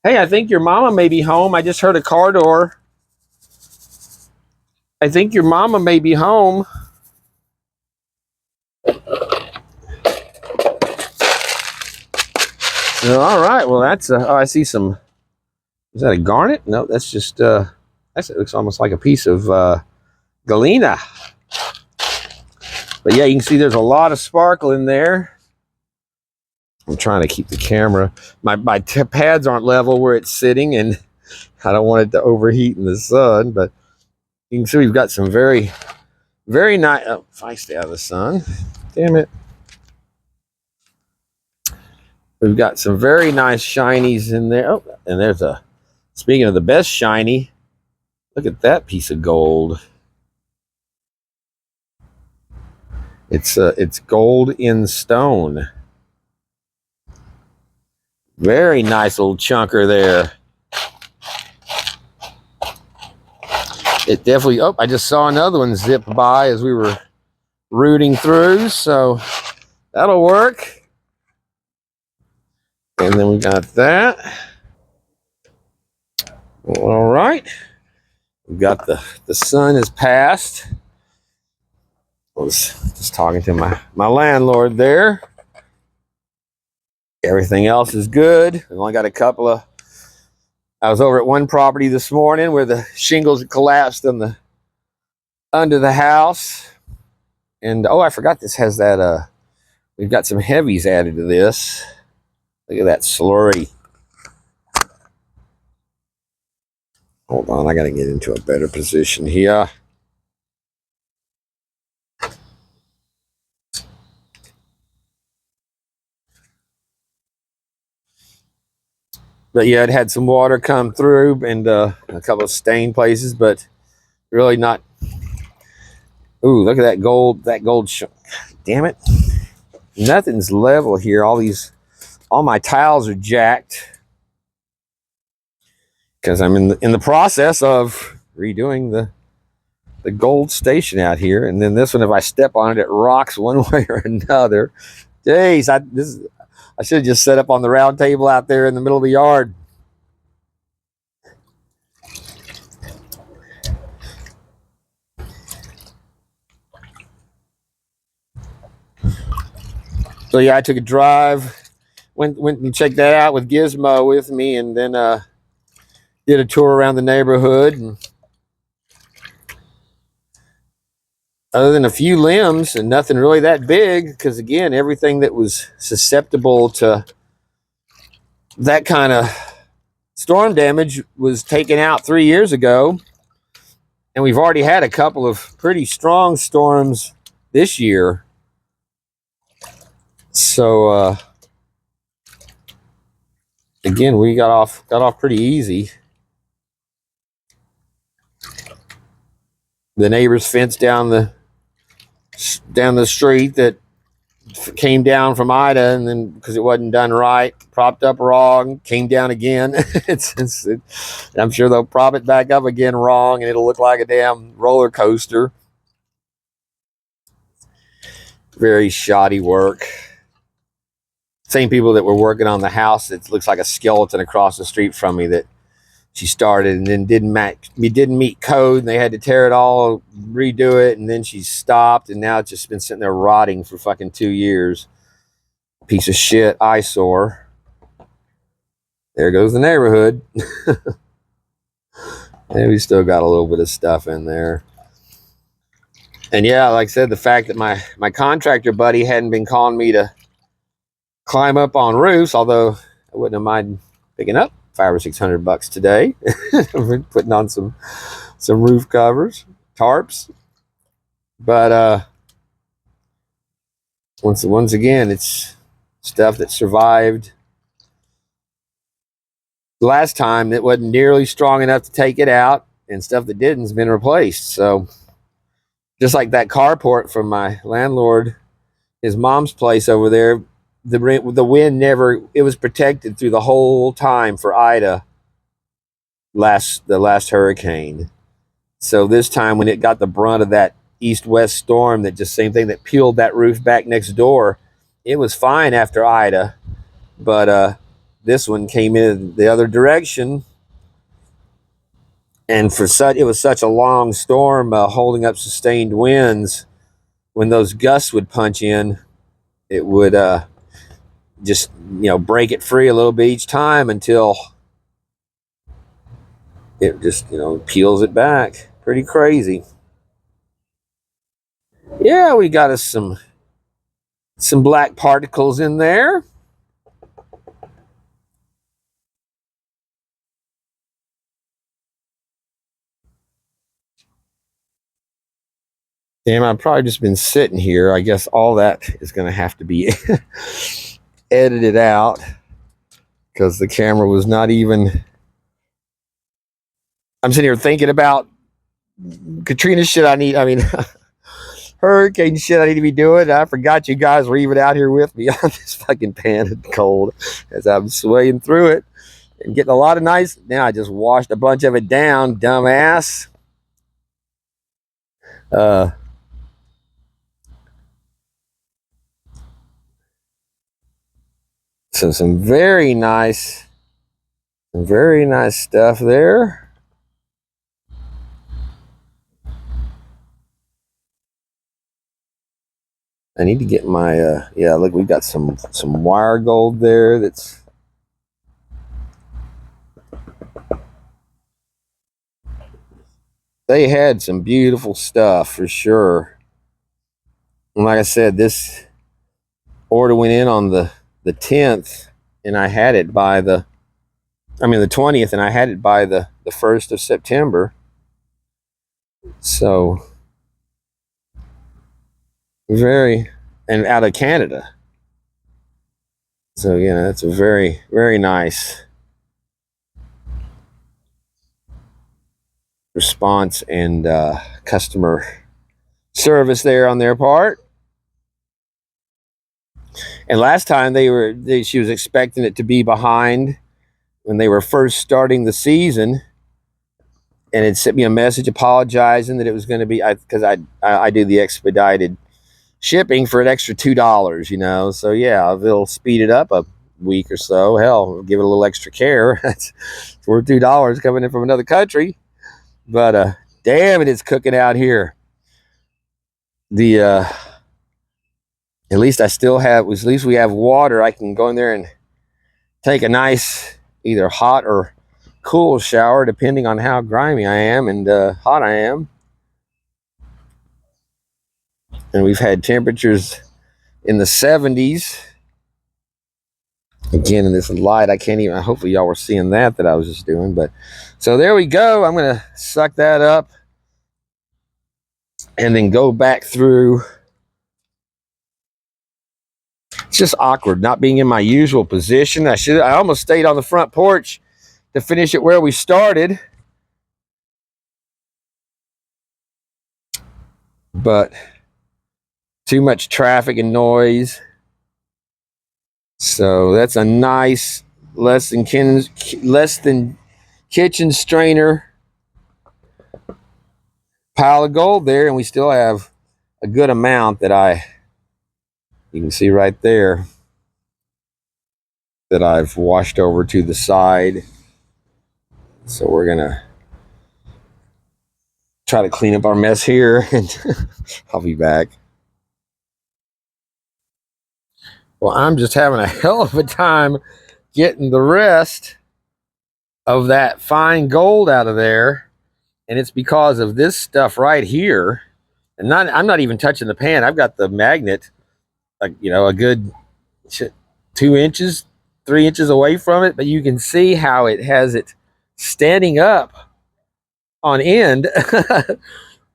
A: Hey, I think your mama may be home. I just heard a car door. I think your mama may be home. All right, well, that's, oh, I see some, is that a garnet? No, that's just, it looks almost like a piece of galena. But yeah, you can see there's a lot of sparkle in there. I'm trying to keep the camera. My pads aren't level where it's sitting, and I don't want it to overheat in the sun. But you can see we've got some very, very nice. Oh, if I stay out of the sun, damn it. We've got some very nice shinies in there. Oh, and there's a, speaking of the best shiny, look at that piece of gold. It's gold in stone. Very nice little chunker there. It definitely, oh, I just saw another one zip by as we were rooting through, so that'll work. And then we got that. All right. We've got the sun has passed. I was just talking to my landlord there. Everything else is good. I've only got a couple of, I was over at one property this morning where the shingles had collapsed on under the house. And oh, I forgot this has that, we've got some heavies added to this. Look at that slurry. Hold on, I got to get into a better position here. But yeah, it had some water come through and a couple of stain places, but really not. Ooh, look at that gold! That gold. Damn it! Nothing's level here. All my tiles are jacked because I'm in the process of redoing the gold station out here. And then this one, if I step on it, it rocks one way or another. Jeez, I should have just set up on the round table out there in the middle of the yard. So yeah, I took a drive, went and checked that out with Gizmo with me, and then did a tour around the neighborhood. And other than a few limbs and nothing really that big, because again, everything that was susceptible to that kind of storm damage was taken out 3 years ago, and we've already had a couple of pretty strong storms this year. So again, we got off pretty easy. The neighbors fenced down the street that came down from Ida, and then because it wasn't done right, propped up wrong, came down again. I'm sure they'll prop it back up again wrong, and it'll look like a damn roller coaster. Very shoddy work. Same people that were working on the house, it looks like a skeleton across the street from me that she started and then didn't meet code, and they had to tear it all, redo it, and then she stopped, and now it's just been sitting there rotting for fucking 2 years. Piece of shit eyesore. There goes the neighborhood. And we still got a little bit of stuff in there. And yeah, like I said, the fact that my contractor buddy hadn't been calling me to climb up on roofs, although I wouldn't have minded picking up $500 or $600 today. Putting on some roof covers, tarps. But once again, it's stuff that survived last time that wasn't nearly strong enough to take it out, and stuff that didn't has been replaced. So just like that carport from my landlord, his mom's place over there, the wind never, it was protected through the whole time for Ida, the last hurricane. So this time when it got the brunt of that east-west storm, that just same thing that peeled that roof back next door, it was fine after Ida, but this one came in the other direction, and it was such a long storm, holding up sustained winds. When those gusts would punch in, it would just break it free a little bit each time until it just peels it back. Pretty crazy. Yeah, we got us some black particles in there. Damn, I've probably just been sitting here. I guess all that is going to have to be edited out because the camera was not even. I'm sitting here thinking about Katrina shit hurricane shit I need to be doing. I forgot you guys were even out here with me on this fucking pan of cold as I'm swaying through it and getting a lot of nice. Now I just washed a bunch of it down, dumbass. So some very nice stuff there. I need to get my yeah, look, we've got some wire gold there that's they had some beautiful stuff for sure. And like I said, this order went in on the 10th, and I had it by the 20th, and I had it by the 1st of September. So and out of Canada. So yeah, that's a very, very nice response and customer service there on their part. And last time she was expecting it to be behind when they were first starting the season, and it sent me a message apologizing that it was going to be, because I do the expedited shipping for an extra $2, you know. So yeah, they'll speed it up a week or so. Hell, give it a little extra care. It's worth $2 coming in from another country. But damn, it is cooking out here. The at least we have water. I can go in there and take a nice either hot or cool shower depending on how grimy I am and hot I am. And we've had temperatures in the 70s. Again, in this light, I can't even, hopefully y'all were seeing that I was just doing. But so there we go. I'm going to suck that up and then go back through. It's just awkward not being in my usual position. I almost stayed on the front porch to finish it where we started. But too much traffic and noise. So that's a nice less than kitchen strainer pile of gold there, and we still have a good amount that you can see right there that I've washed over to the side. So we're gonna try to clean up our mess here, and I'll be back. Well, I'm just having a hell of a time getting the rest of that fine gold out of there, and it's because of this stuff right here. And I'm not even touching the pan. I've got the magnet, like, you know, a good 2 inches, 3 inches away from it, but you can see how it has it standing up on end.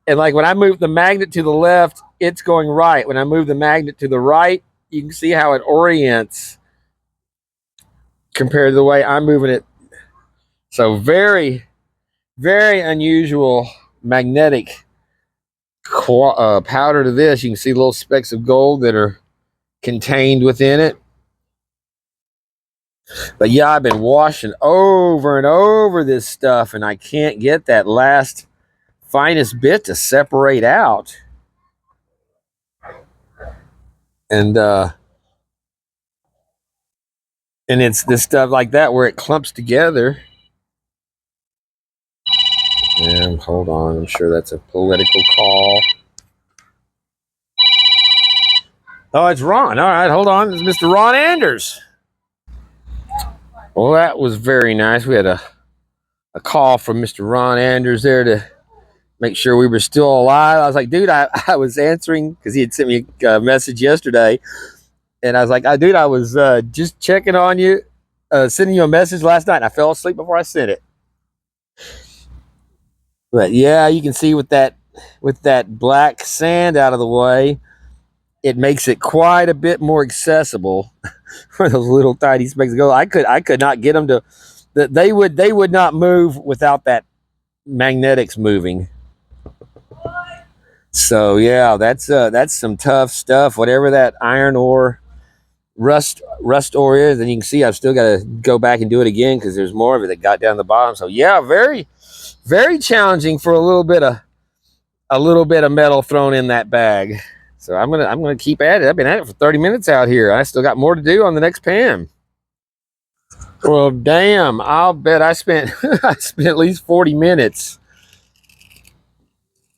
A: And like when I move the magnet to the left, it's going right. When I move the magnet to the right, you can see how it orients compared to the way I'm moving it. So very, very unusual magnetic powder to this. You can see little specks of gold that are contained within it. But yeah, I've been washing over and over this stuff, and I can't get that last finest bit to separate out. And it's this stuff like that where it clumps together. And hold on, I'm sure that's a political call. Oh, it's Ron. All right, hold on. It's Mr. Ron Anders. Well, that was very nice. We had a call from Mr. Ron Anders there to make sure we were still alive. I was like, dude, I was answering because he had sent me a message yesterday. And I was like, dude, I was just checking on you, sending you a message last night. And I fell asleep before I sent it. But yeah, you can see with that black sand out of the way, it makes it quite a bit more accessible for those little tiny specks of gold. I could not get them to. They would not move without that magnetics moving. So yeah, that's some tough stuff. Whatever that iron ore, rust ore is, and you can see I've still got to go back and do it again because there's more of it that got down the bottom. So yeah, very, very challenging for a little bit of metal thrown in that bag. So I'm gonna keep at it. I've been at it for 30 minutes out here. I still got more to do on the next pan. Well, damn! I'll bet I spent at least 40 minutes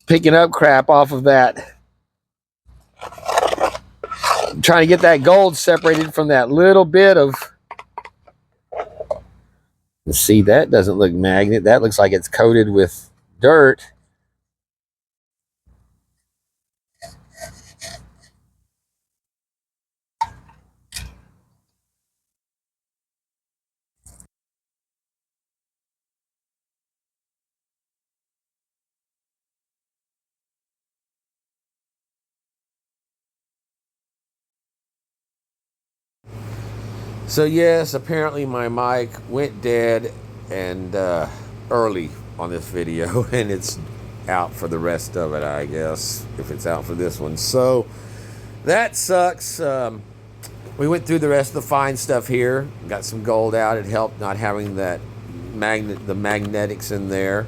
A: picking up crap off of that, trying to get that gold separated from that little bit of. See, that doesn't look magnet. That looks like it's coated with dirt. So yes, apparently my mic went dead and early on this video, and it's out for the rest of it, I guess, if it's out for this one. So that sucks. We went through the rest of the fine stuff here, got some gold out. It helped not having that the magnetics in there,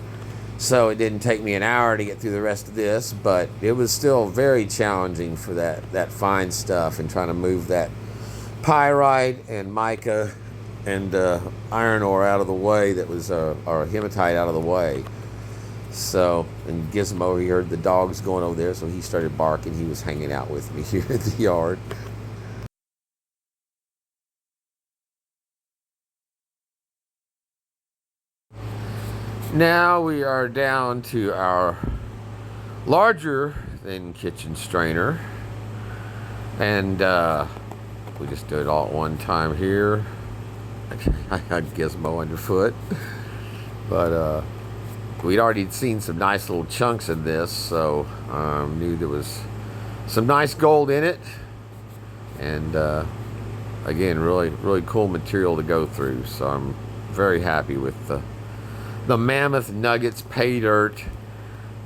A: so it didn't take me an hour to get through the rest of this, but it was still very challenging for that fine stuff and trying to move that pyrite and mica and iron ore out of the way, that was or hematite out of the way. So, and Gizmo, he heard the dogs going over there, so he started barking. He was hanging out with me here in the yard. Now we are down to our larger than kitchen strainer, and we just do it all at one time here. I got Gizmo underfoot, but we'd already seen some nice little chunks in this, so knew there was some nice gold in it, and again, really cool material to go through. So I'm very happy with the Mammoth Nuggets pay dirt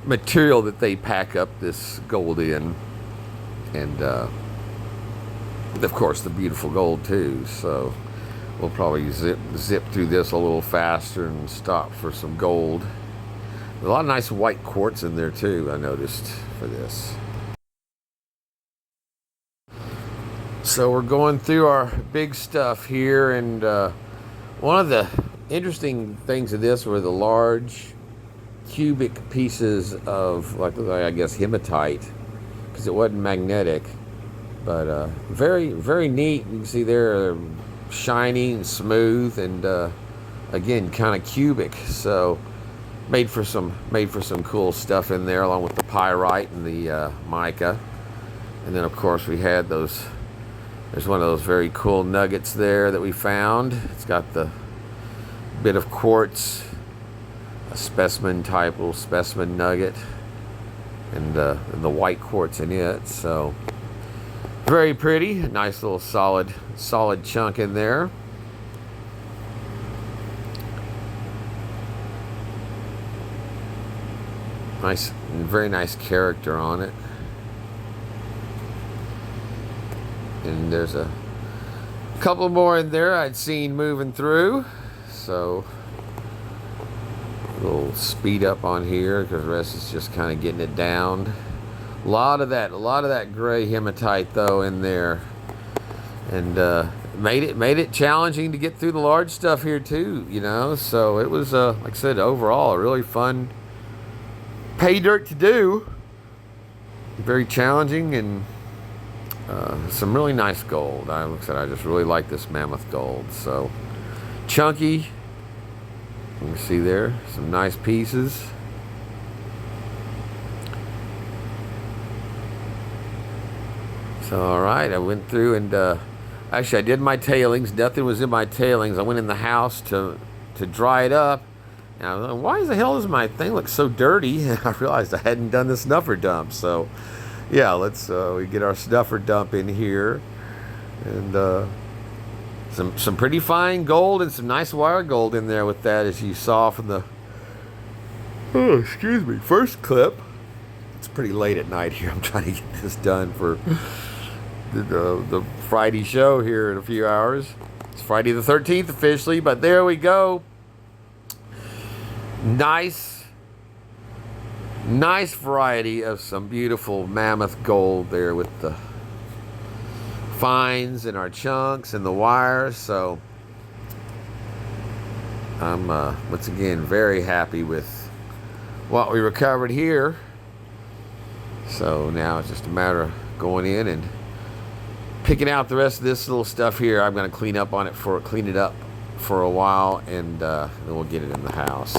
A: material that they pack up this gold in, and of course the beautiful gold too. So we'll probably zip through this a little faster and stop for some gold. A lot of nice white quartz in there too, I noticed, for this. So we're going through our big stuff here, and one of the interesting things of this were the large cubic pieces of, like I guess, hematite, because it wasn't magnetic, but very neat. You can see they're shiny and smooth, and again, kind of cubic. So made for some cool stuff in there, along with the pyrite and the mica. And then of course we had those. There's one of those very cool nuggets there that we found. It's got the bit of quartz, a specimen type, little specimen nugget, and the white quartz in it. So very pretty, nice little solid chunk in there. Nice, very nice character on it. And there's a couple more in there I'd seen moving through. So a little speed up on here, because the rest is just kind of getting it down. A lot of that gray hematite though in there, and made it challenging to get through the large stuff here too, you know. So it was like I said, overall a really fun pay dirt to do. Very challenging, and some really nice gold. Like I said, I just really like this Mammoth gold. So chunky. You can see there some nice pieces. So all right, I went through and actually I did my tailings. Nothing was in my tailings. I went in the house to dry it up. And I was like, why the hell does my thing look so dirty? And I realized I hadn't done the snuffer dump. So yeah, let's we get our snuffer dump in here, and some pretty fine gold and some nice wire gold in there with that, as you saw from the first clip. It's pretty late at night here. I'm trying to get this done for the Friday show here in a few hours. It's Friday the 13th officially, but there we go. Nice variety of some beautiful Mammoth gold there, with the fines and our chunks and the wires. So I'm once again very happy with what we recovered here. So now it's just a matter of going in and picking out the rest of this little stuff here. I'm going to clean it up for a while, and then we'll get it in the house.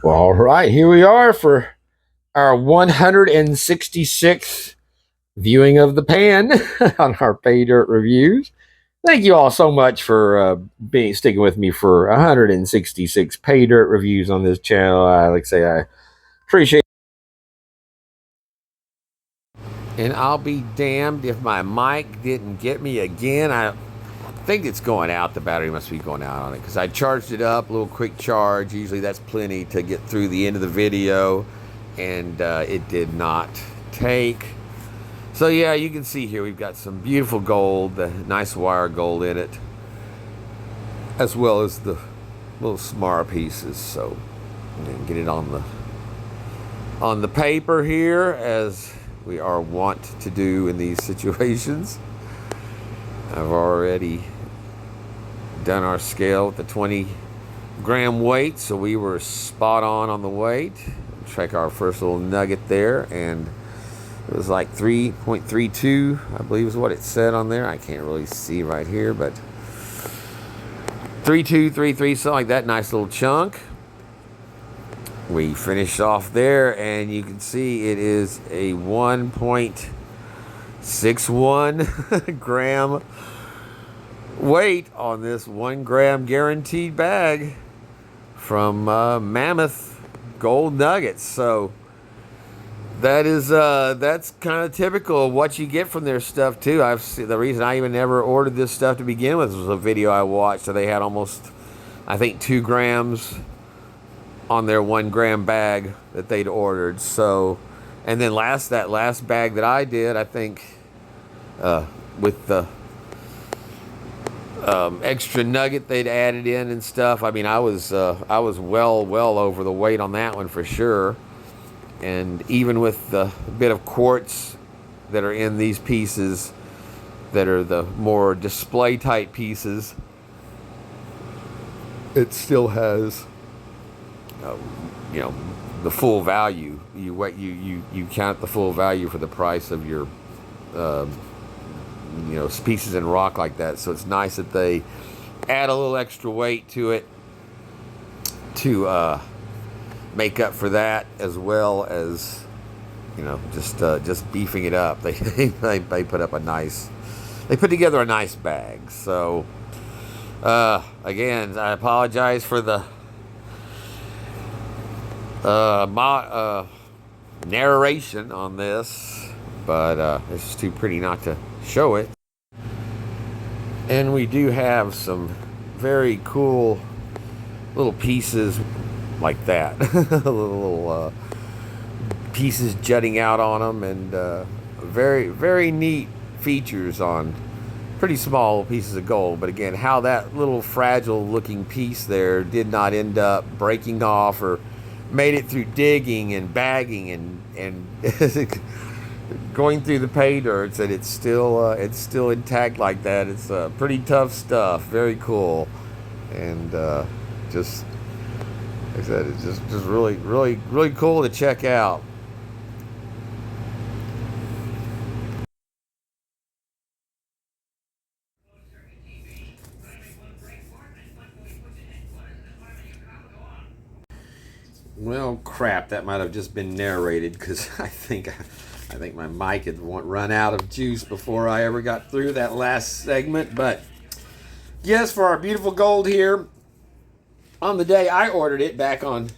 A: Well, all right, here we are for our 166th viewing of the pan on our pay dirt reviews. Thank you all so much for sticking with me for 166 pay dirt reviews on this channel. Like I say, I appreciate it. And I'll be damned if my mic didn't get me again. I think it's going out. The battery must be going out on it because I charged it up, a little quick charge. Usually that's plenty to get through the end of the video, and it did not take. So yeah, you can see here we've got some beautiful gold, the nice wire gold in it, as well as the little smaller pieces. So get it on the paper here, as we are wont to do in these situations. I've already done our scale with the 20 gram weight, so we were spot on the weight. Check our first little nugget there, and it was like 3.32, I believe is what it said on there. I can't really see right here, but 3.2, 3.3, something like that. Nice little chunk. We finished off there, and you can see it is a 1.61 gram weight on this 1 gram guaranteed bag from Mammoth Gold Nuggets. So that is that's kind of typical of what you get from their stuff too. The reason I even never ordered this stuff to begin with was a video I watched. So they had almost, I think, 2 grams on their 1 gram bag that they'd ordered. So, and then that last bag that I did, I think with the extra nugget they'd added in and stuff, I mean, I was well over the weight on that one for sure. And even with the bit of quartz that are in these pieces that are the more display type pieces, it still has you know, the full value. You count the full value for the price of your you know, pieces in rock like that. So it's nice that they add a little extra weight to it to make up for that, as well as, you know, just beefing it up. They put up they put together a nice bag. So again, I apologize for the narration on this, but it's just too pretty not to show it. And we do have some very cool little pieces like that. little pieces jutting out on them, and very, very neat features on pretty small pieces of gold. But again, how that little fragile looking piece there did not end up breaking off or made it through digging and bagging and going through the pay dirts, and it's still intact like that. It's pretty tough stuff. Very cool, and just like I said, it's just really, really, really cool to check out. Well, crap, that might have just been narrated, because I think my mic had run out of juice before I ever got through that last segment. But yes, for our beautiful gold here, on the day I ordered it back on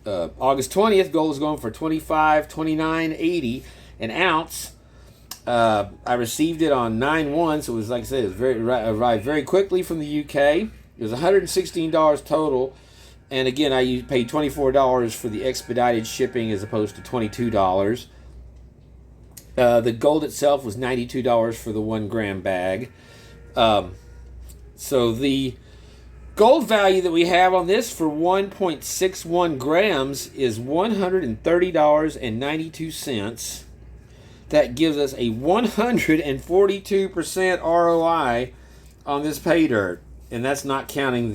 A: August 20th, gold was going for $25.29.80 an ounce. I received it on 9/1, so it was, like I said, it was arrived very quickly from the UK. It was $116 total. And again, I paid $24 for the expedited shipping as opposed to $22. The gold itself was $92 for the 1 gram bag. So the gold value that we have on this for 1.61 grams is $130.92. That gives us a 142% ROI on this pay dirt. And that's not counting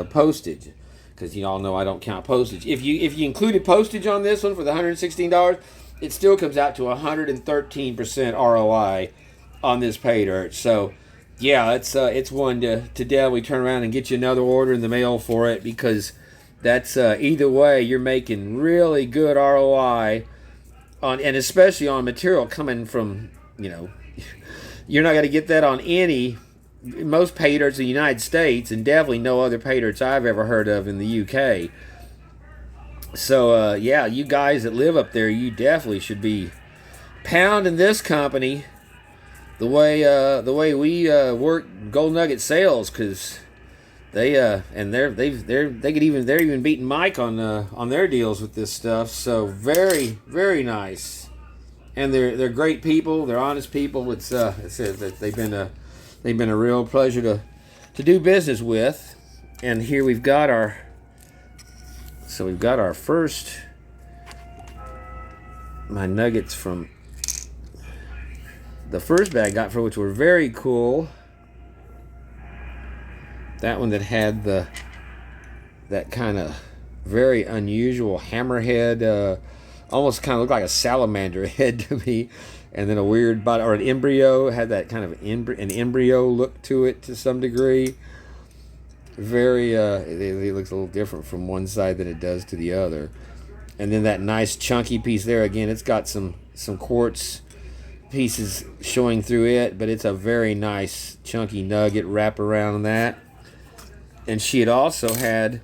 A: postage, because you all know I don't count postage. If you included postage on this one for the $116, it still comes out to 113% ROI on this pay dirt. So yeah, it's one to definitely turn around and get you another order in the mail for it, because that's either way you're making really good ROI on, and especially on material coming from, you know, you're not going to get that on most pay dirts in the United States, and definitely no other pay dirts I've ever heard of in the UK. So yeah, you guys that live up there, you definitely should be pounding this company
B: the way we work Gold Nugget sales, because they're even beating Mike on their deals with this stuff. So very nice, and they're great people. They're honest people. It's they've been a real pleasure to do business with. And here we've got our first my nuggets from the first bag I got, for which were very cool. That one that had that kind of very unusual hammerhead, almost kind of looked like a salamander head to me, and then a weird body, or an embryo. It had that kind of an embryo look to it to some degree. Very it looks a little different from one side than it does to the other. And then that nice chunky piece there, again, it's got some quartz pieces showing through it, but it's a very nice chunky nugget wrap around that. And she had also had,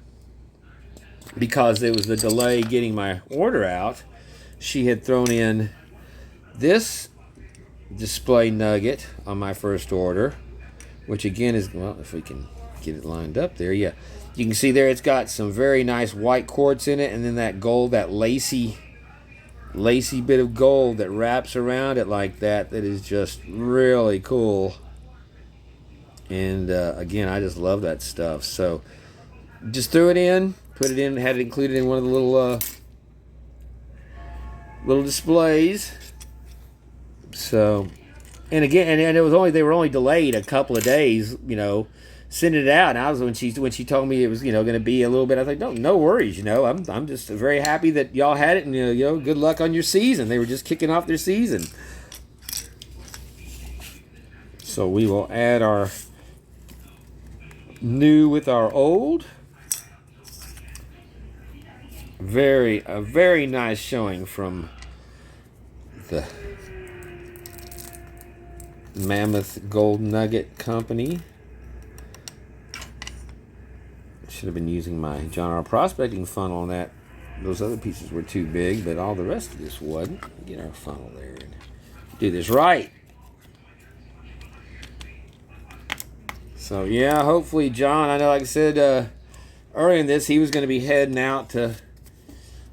B: because there was the delay getting my order out, she had thrown in this display nugget on my first order, which again is, well, if we can get it lined up there, yeah, you can see there it's got some very nice white quartz in it, and then that gold, that lacy bit of gold that wraps around it like that is just really cool. And again, I just love that stuff. So just threw it in, put it in, had it included in one of the little displays. So, and again, and it was they were only delayed a couple of days, sending it out. And I was, when she told me it was, going to be a little bit, I was like, no worries, I'm just very happy that y'all had it, and good luck on your season. They were just kicking off their season. So we will add our new with our old. A very nice showing from the Mammoth Gold Nugget Company. Should have been using my John R. prospecting funnel on that. Those other pieces were too big, but all the rest of this wasn't. Get our funnel there and do this right. So yeah, hopefully John, I know, like I said earlier in this, he was going to be heading out to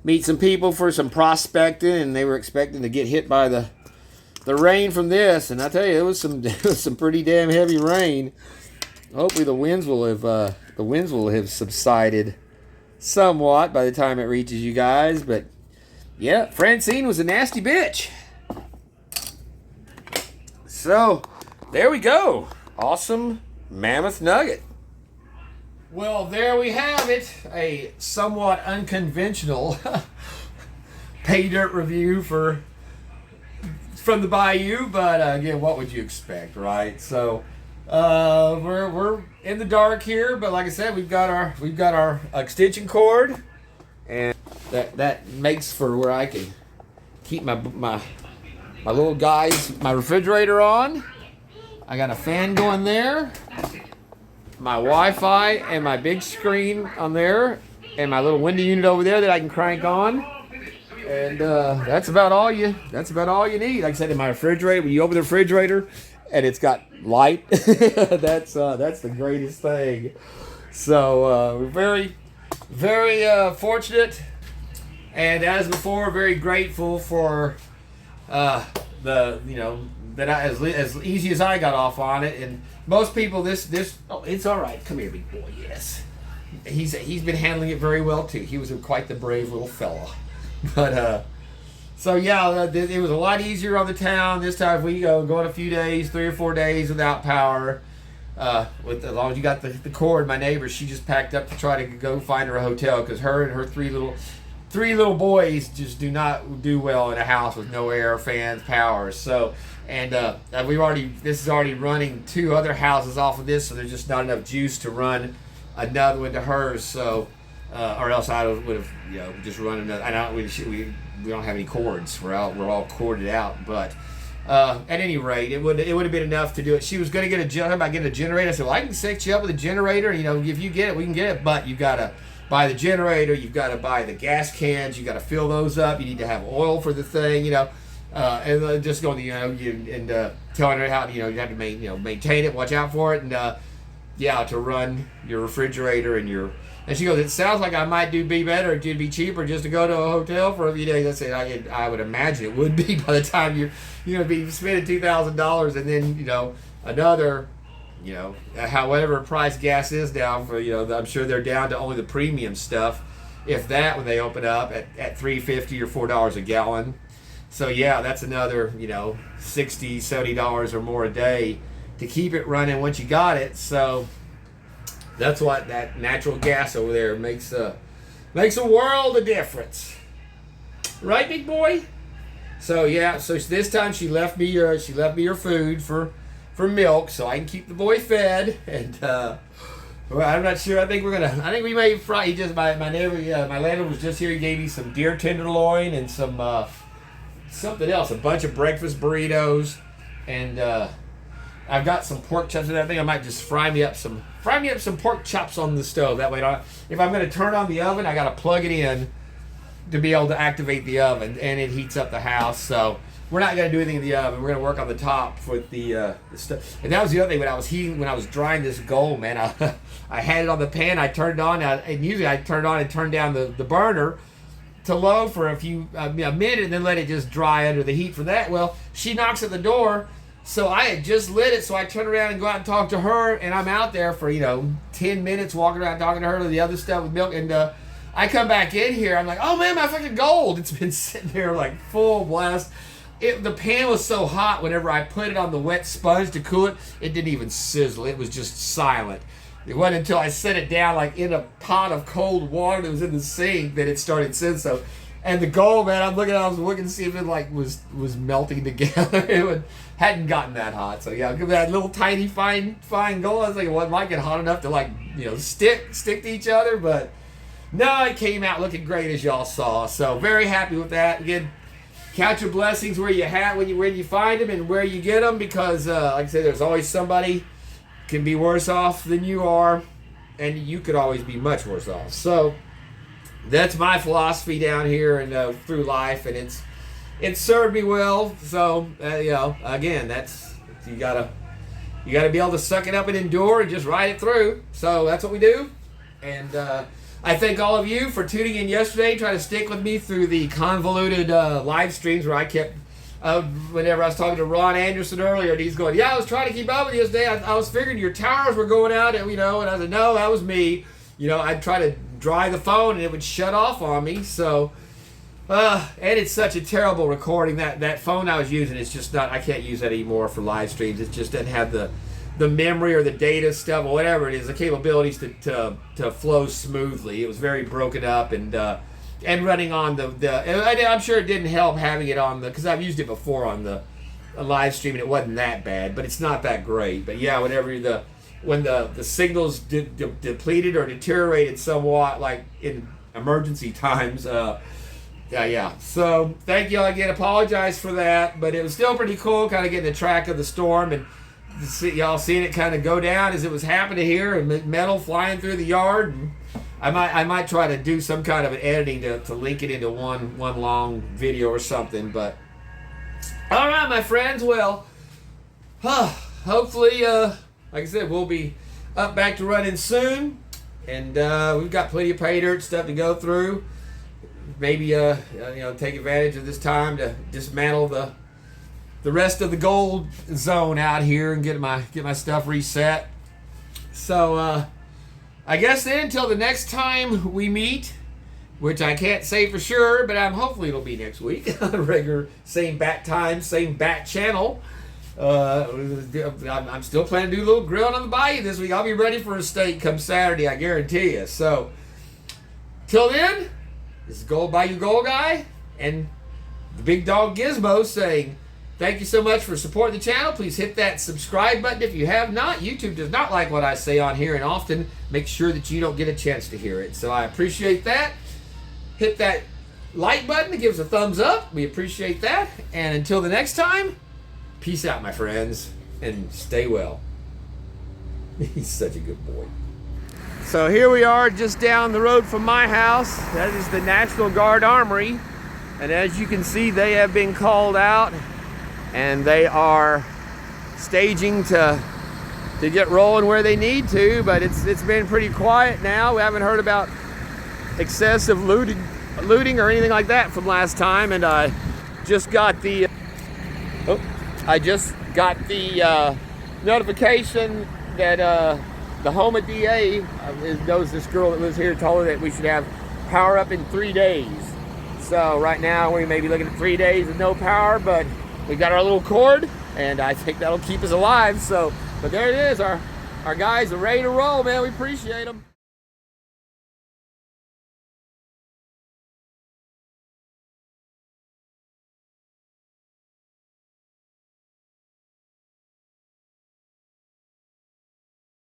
B: meet some people for some prospecting, and they were expecting to get hit by the rain from this. And I tell you, it was some pretty damn heavy rain. Hopefully the winds will have subsided somewhat by the time it reaches you guys. But yeah, Francine was a nasty bitch. So there we go. Awesome Mammoth Nugget. Well, there we have it. A somewhat unconventional pay dirt review from the Bayou, but again, what would you expect, right? So we're in the dark here, but like I said, we've got our extension cord, and that makes for where I can keep my little guys, my refrigerator on. I got a fan going there, my Wi-Fi and my big screen on there, and my little window unit over there that I can crank on. And that's about all you need. Like I said, in my refrigerator, when you open the refrigerator and it's got light, that's the greatest thing. So we're very, very fortunate, and as before, very grateful for that as easy as I got off on it. And most people, it's all right. Come here, big boy. Yes, he's been handling it very well too. He was quite the brave little fella. But so yeah, it was a lot easier on the town this time. We going a few days, 3 or 4 days without power. As long as you got the cord, my neighbor, she just packed up to try to go find her a hotel, because her and her three little boys just do not do well in a house with no air, fans, power. So, and this is already running 2 other houses off of this, so there's just not enough juice to run another one to hers. So, or else I would have just run another. We don't have any cords. We're all corded out. But at any rate, it would have been enough to do it. She was going to get a generator. I said, well, I can set you up with a generator. If you get it, we can get it. But you got to buy the generator. You've got to buy the gas cans. You got to fill those up. You need to have oil for the thing.
A: and just going, telling her how, you have to maintain it, watch out for it, and to run your refrigerator and she goes, it sounds like I might be better, it'd be cheaper just to go to a hotel for a few days. I said, I would imagine it would be by the time you're going to be spending $2,000 and then, another, however price gas is down for, I'm sure they're down to only the premium stuff, if that, when they open up at $3.50 or $4 a gallon. So yeah, that's another, $60, $70 or more a day to keep it running once you got it. So that's what that natural gas over there makes a world of difference, right, big boy? So yeah, so this time she left me her food for milk, so I can keep the boy fed. And well, I'm not sure. I think we may fry. He just my neighbor, my landlord was just here. He gave me some deer tenderloin and some something else, a bunch of breakfast burritos, and I've got some pork chops. And I think I might just fry me up some pork chops on the stove. That way, if I'm going to turn on the oven, I got to plug it in to be able to activate the oven, and it heats up the house. So we're not going to do anything in the oven. We're going to work on the top with the stuff. And that was the other thing, when I was drying this gold, man, I had it on the pan. I turned it on, and usually I turn it on and turn down the burner to low for a minute, and then let it just dry under the heat for that. Well, she knocks at the door, so I had just lit it, so I turn around and go out and talk to her, and I'm out there for 10 minutes walking around talking to her to the other stuff with milk, and I come back in here, I'm like, oh man, my fucking gold, it's been sitting there like full blast. The pan was so hot, whenever I put it on the wet sponge to cool it, it didn't even sizzle. It was just silent. It wasn't until I set it down like in a pot of cold water that was in the sink that it started sizzling. So, and the gold, man, I was looking to see if it was melting together. It hadn't gotten that hot. So yeah, that little tiny fine gold, I was like, well, it might get hot enough to stick to each other, but no, it came out looking great, as y'all saw. So very happy with that. Again, count your blessings where you find them and where you get them, because like I said, there's always somebody can be worse off than you are, and you could always be much worse off. So that's my philosophy down here and through life, and it's served me well. So again, that's you gotta be able to suck it up and endure and just ride it through. So that's what we do, and I thank all of you for tuning in yesterday, trying to stick with me through the convoluted live streams where I kept, whenever I was talking to Ron Anderson earlier, and he's going, yeah, I was trying to keep up with you yesterday. I was figuring your towers were going out, and and I said, no, that was me. I'd try to dry the phone, and it would shut off on me. So, and it's such a terrible recording. That phone I was using, it's just not, I can't use that anymore for live streams. It just doesn't have the memory or the data stuff or whatever it is, the capabilities to flow smoothly. It was very broken up, and running on I'm sure it didn't help having it on because I've used it before on the live stream, and it wasn't that bad, but it's not that great. But yeah, when the signals depleted or deteriorated somewhat, like in emergency times, yeah. So thank y'all again. Apologize for that, but it was still pretty cool, kind of getting the track of the storm and y'all seeing it kind of go down as it was happening here, and metal flying through the yard. And I might try to do some kind of an editing to link it into one long video or something. But all right, my friends. Well, hopefully, like I said, we'll be up back to running soon, and we've got plenty of pay dirt stuff to go through. Maybe take advantage of this time to dismantle the rest of the gold zone out here and get my stuff reset. So I guess then until the next time we meet, which I can't say for sure, but hopefully it'll be next week on a regular same bat time, same bat channel. I'm still planning to do a little grilling on the bayou this week. I'll be ready for a steak come Saturday, I guarantee you. So till then, this is Gold Bayou Gold Guy and the big dog Gizmo saying, thank you so much for supporting the channel. Please hit that subscribe button if you have not. YouTube does not like what I say on here, and often make sure that you don't get a chance to hear it. So I appreciate that. Hit that like button that gives a thumbs up. We appreciate that. And until the next time, peace out, my friends, and stay well. He's such a good boy. So here we are just down the road from my house. That is the National Guard Armory. And as you can see, they have been called out and they are staging to get rolling where they need to, but it's been pretty quiet now. We haven't heard about excessive looting or anything like that from last time. And I just got the notification that the Homa DA knows this girl that lives here, told her that we should have power up in 3 days. So right now we may be looking at 3 days with no power, but we got our little cord, and I think that'll keep us alive. So, but there it is. Our guys are ready to roll, man. We appreciate them.